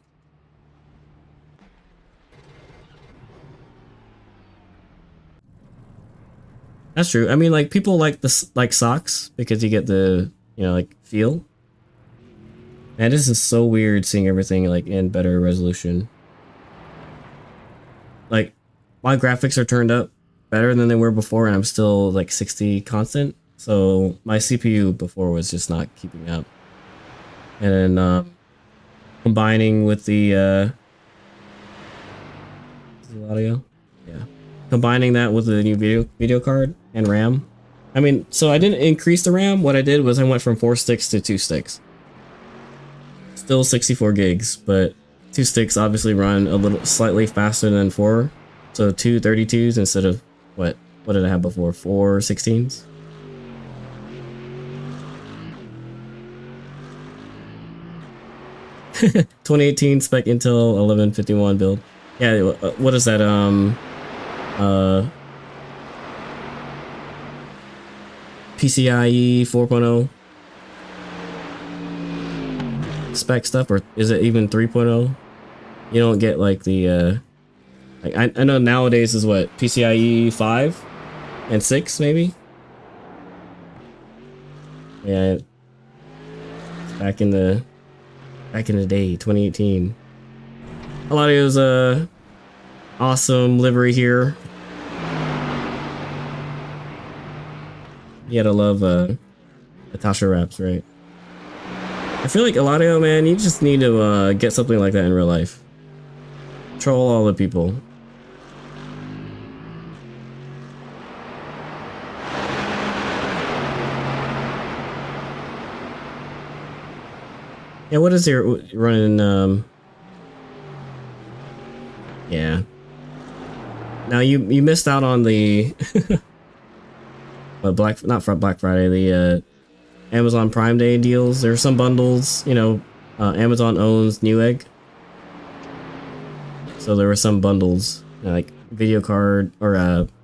A: That's true. I mean, like people like like socks because you get the like feel. And this is so weird seeing everything like in better resolution. Like my graphics are turned up better than they were before, and I'm still like 60 constant. So my CPU before was just not keeping up. And then combining with the audio, yeah, combining that with the new video card and RAM. I mean, so I didn't increase the RAM. What I did was I went from 4 sticks to 2 sticks. Still 64 gigs, but 2 sticks obviously run a little slightly faster than 4. So 2 32s instead of what did I have before? 4 16s. (2018) spec Intel 1151 build. Yeah, what is that? PCIe 4.0 spec stuff, or is it even 3.0? You don't get like the like I know nowadays is what PCIe 5 and 6 maybe. Yeah, back in the day, 2018. Paladio's awesome livery here. You gotta love Natasha wraps, right? I feel like Eladio, man, you just need to get something like that in real life. Troll all the people. Yeah, what is your running? Yeah. Now you missed out on the not for Black Friday, the Amazon Prime Day deals. There are some bundles, Amazon owns Newegg. So there were some bundles, like video card or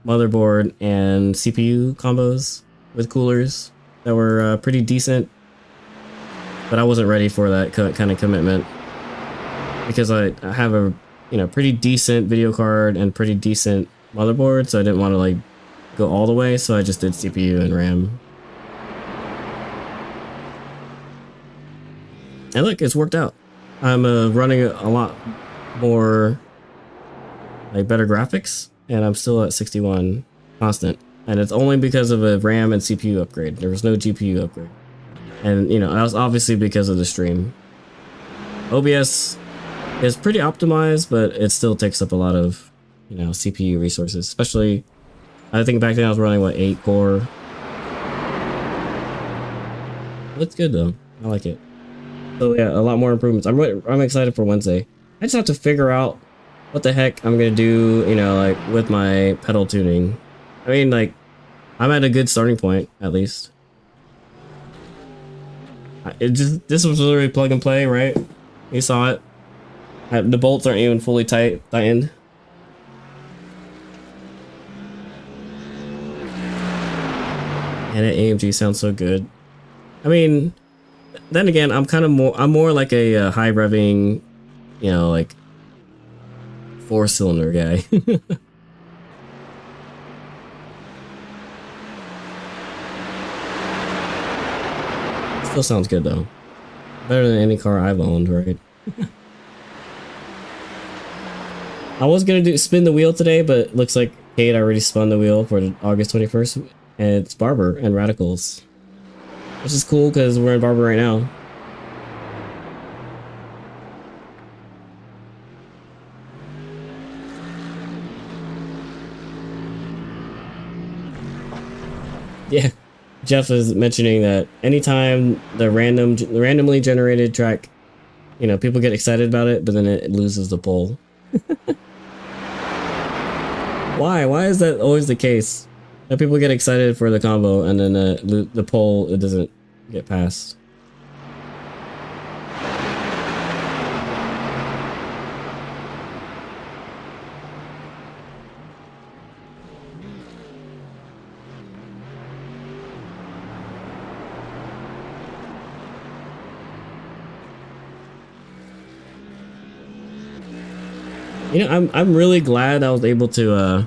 A: motherboard and CPU combos with coolers that were pretty decent. But I wasn't ready for that kind of commitment because I have a pretty decent video card and pretty decent motherboard, so I didn't want to like go all the way, so I just did CPU and RAM. And look, it's worked out. I'm running a lot more like better graphics, and I'm still at 61 constant, and it's only because of a RAM and CPU upgrade. There was no GPU upgrade. And that was obviously because of the stream. OBS is pretty optimized, but it still takes up a lot of CPU resources. Especially, I think back then I was running 8 core. Looks good though. I like it. So yeah, a lot more improvements. I'm excited for Wednesday. I just have to figure out what the heck I'm gonna do. Like with my pedal tuning. I mean, like I'm at a good starting point at least. This was literally plug and play, right? You saw it. The bolts aren't even fully tightened. And that AMG sounds so good. I mean, then again, I'm more like a high revving, like 4-cylinder guy. Still sounds good though. Better than any car I've owned, right? I was gonna spin the wheel today, but looks like Kate already spun the wheel for August 21st, and it's Barber and Radicals. Which is cool because we're in Barber right now. Yeah, Jeff is mentioning that anytime the randomly generated track, you know, people get excited about it, but then it loses the pole. Why? Why is that always the case? That people get excited for the combo and then the pole, it doesn't get past. You know, I'm really glad I was able to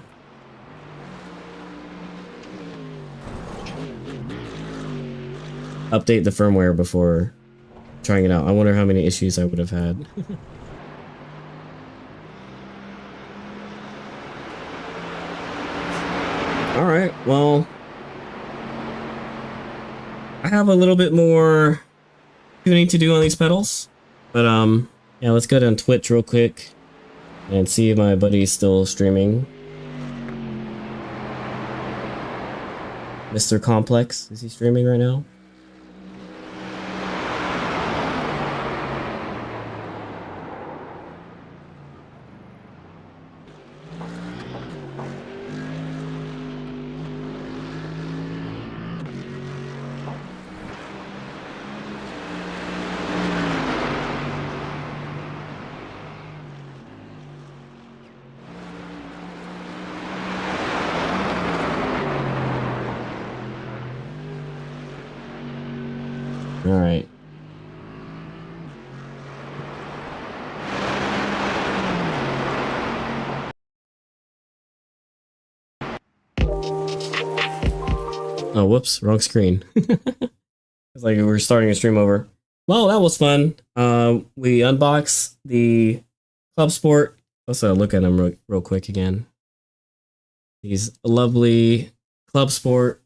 A: update the firmware before trying it out. I wonder how many issues I would have had. All right, well, I have a little bit more tuning to do on these pedals, but yeah, let's go down Twitch real quick and see if my buddy's still streaming. Mr. Complex, is he streaming right now? All right. Oh, whoops, wrong screen. It's like we're starting a stream over. Well, that was fun. We unboxed the ClubSport. Let's look at them real quick again. These lovely ClubSport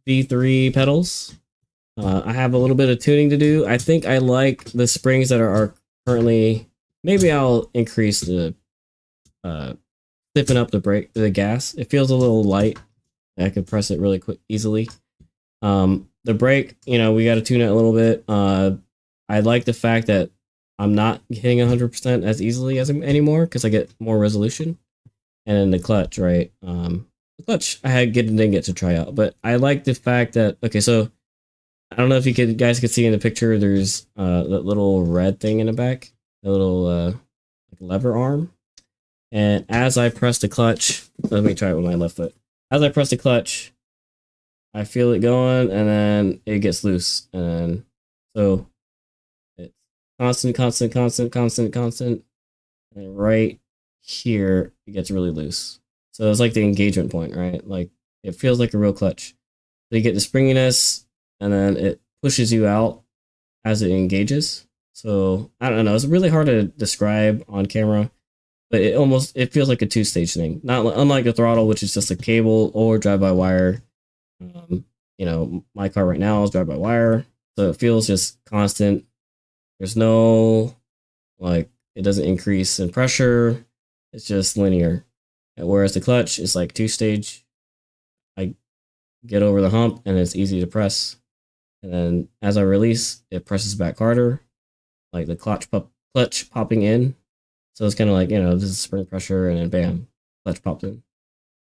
A: V3 pedals. I have a little bit of tuning to do. I think I like the springs that are currently. Maybe I'll increase the stiffen up the gas. It feels a little light. I could press it really quick, easily. The brake, you know, we got to tune it a little bit. I like the fact that I'm not hitting 100% as easily as anymore because I get more resolution. And then the clutch, right? The clutch didn't get to try out, but I like the fact that, okay, so I don't know if you guys could see in the picture, there's that little red thing in the back, the little like lever arm. And as I press the clutch, let me try it with my left foot. As I press the clutch, I feel it going, and then it gets loose. And then, so it's constant. And right here, it gets really loose. So it's like the engagement point, right? Like, it feels like a real clutch. So you get the springiness, and then it pushes you out as it engages. So I don't know. It's really hard to describe on camera, but it feels like a two-stage thing. Not unlike the throttle, which is just a cable or drive-by-wire. You know, my car right now is drive-by-wire, so it feels just constant. There's no, like, it doesn't increase in pressure. It's just linear. Whereas the clutch is like two-stage. I get over the hump, and it's easy to press. And then as I release, it presses back harder, like the clutch popping in. So it's kind of like, you know, this is spring pressure, and then bam, clutch popped in.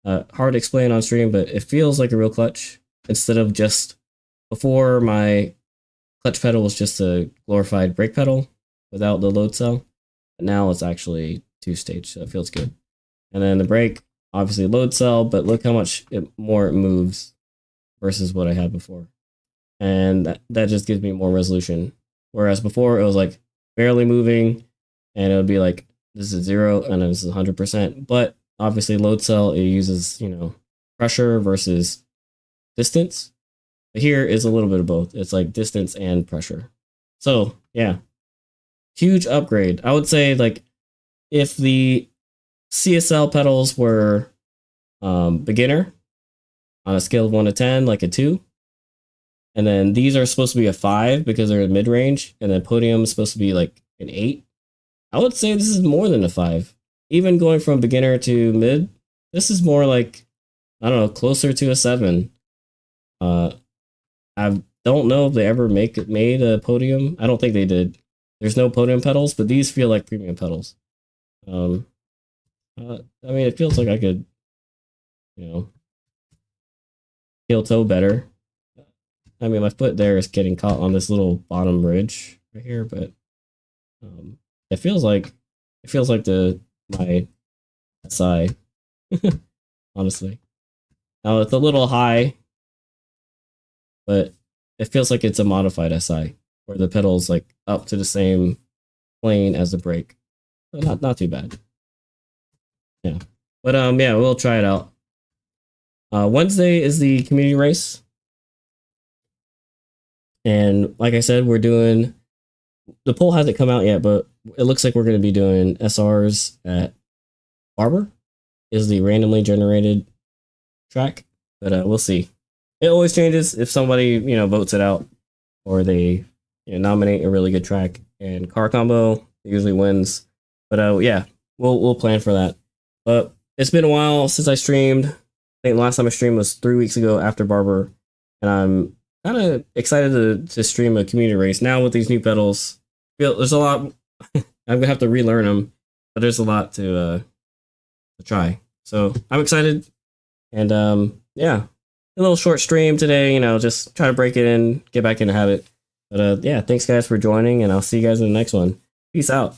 A: Hard to explain on stream, but it feels like a real clutch instead of just, before, my clutch pedal was just a glorified brake pedal without the load cell. But now it's actually two-stage, so it feels good. And then the brake, obviously load cell, but look how much more it moves versus what I had before. And that just gives me more resolution. Whereas before, it was like barely moving, and it would be like, this is 0 and this is 100%. But obviously load cell, it uses, you know, pressure versus distance. But here is a little bit of both. It's like distance and pressure. So yeah, huge upgrade. I would say, like, if the CSL pedals were beginner on a scale of 1 to 10, like a 2. And then these are supposed to be a 5 because they're in mid range, and then podium is supposed to be like an 8. I would say this is more than a 5. Even going from beginner to mid, this is more like, I don't know, closer to a 7. I don't know if they ever made a podium. I don't think they did. There's no podium pedals, but these feel like premium pedals. I mean, it feels like I could, heel toe better. I mean, my foot there is getting caught on this little bottom ridge right here, but it feels like my SI, honestly. Now it's a little high, but it feels like it's a modified SI where the pedal's like up to the same plane as the brake. So not too bad. Yeah. But yeah, we'll try it out. Wednesday is the community race. And like I said, we're doing, the poll hasn't come out yet, but it looks like we're going to be doing SRs at Barber is the randomly generated track, but we'll see. It always changes if somebody, votes it out or they nominate a really good track, and car combo usually wins. But yeah, we'll plan for that. But it's been a while since I streamed. I think the last time I streamed was 3 weeks ago after Barber, and I'm kind of excited to stream a community race now with these new pedals. There's a lot. I'm gonna have to relearn them, but there's a lot to try. So I'm excited, and yeah, a little short stream today. Just try to break it in, get back in the habit. But yeah, thanks guys for joining, and I'll see you guys in the next one. Peace out.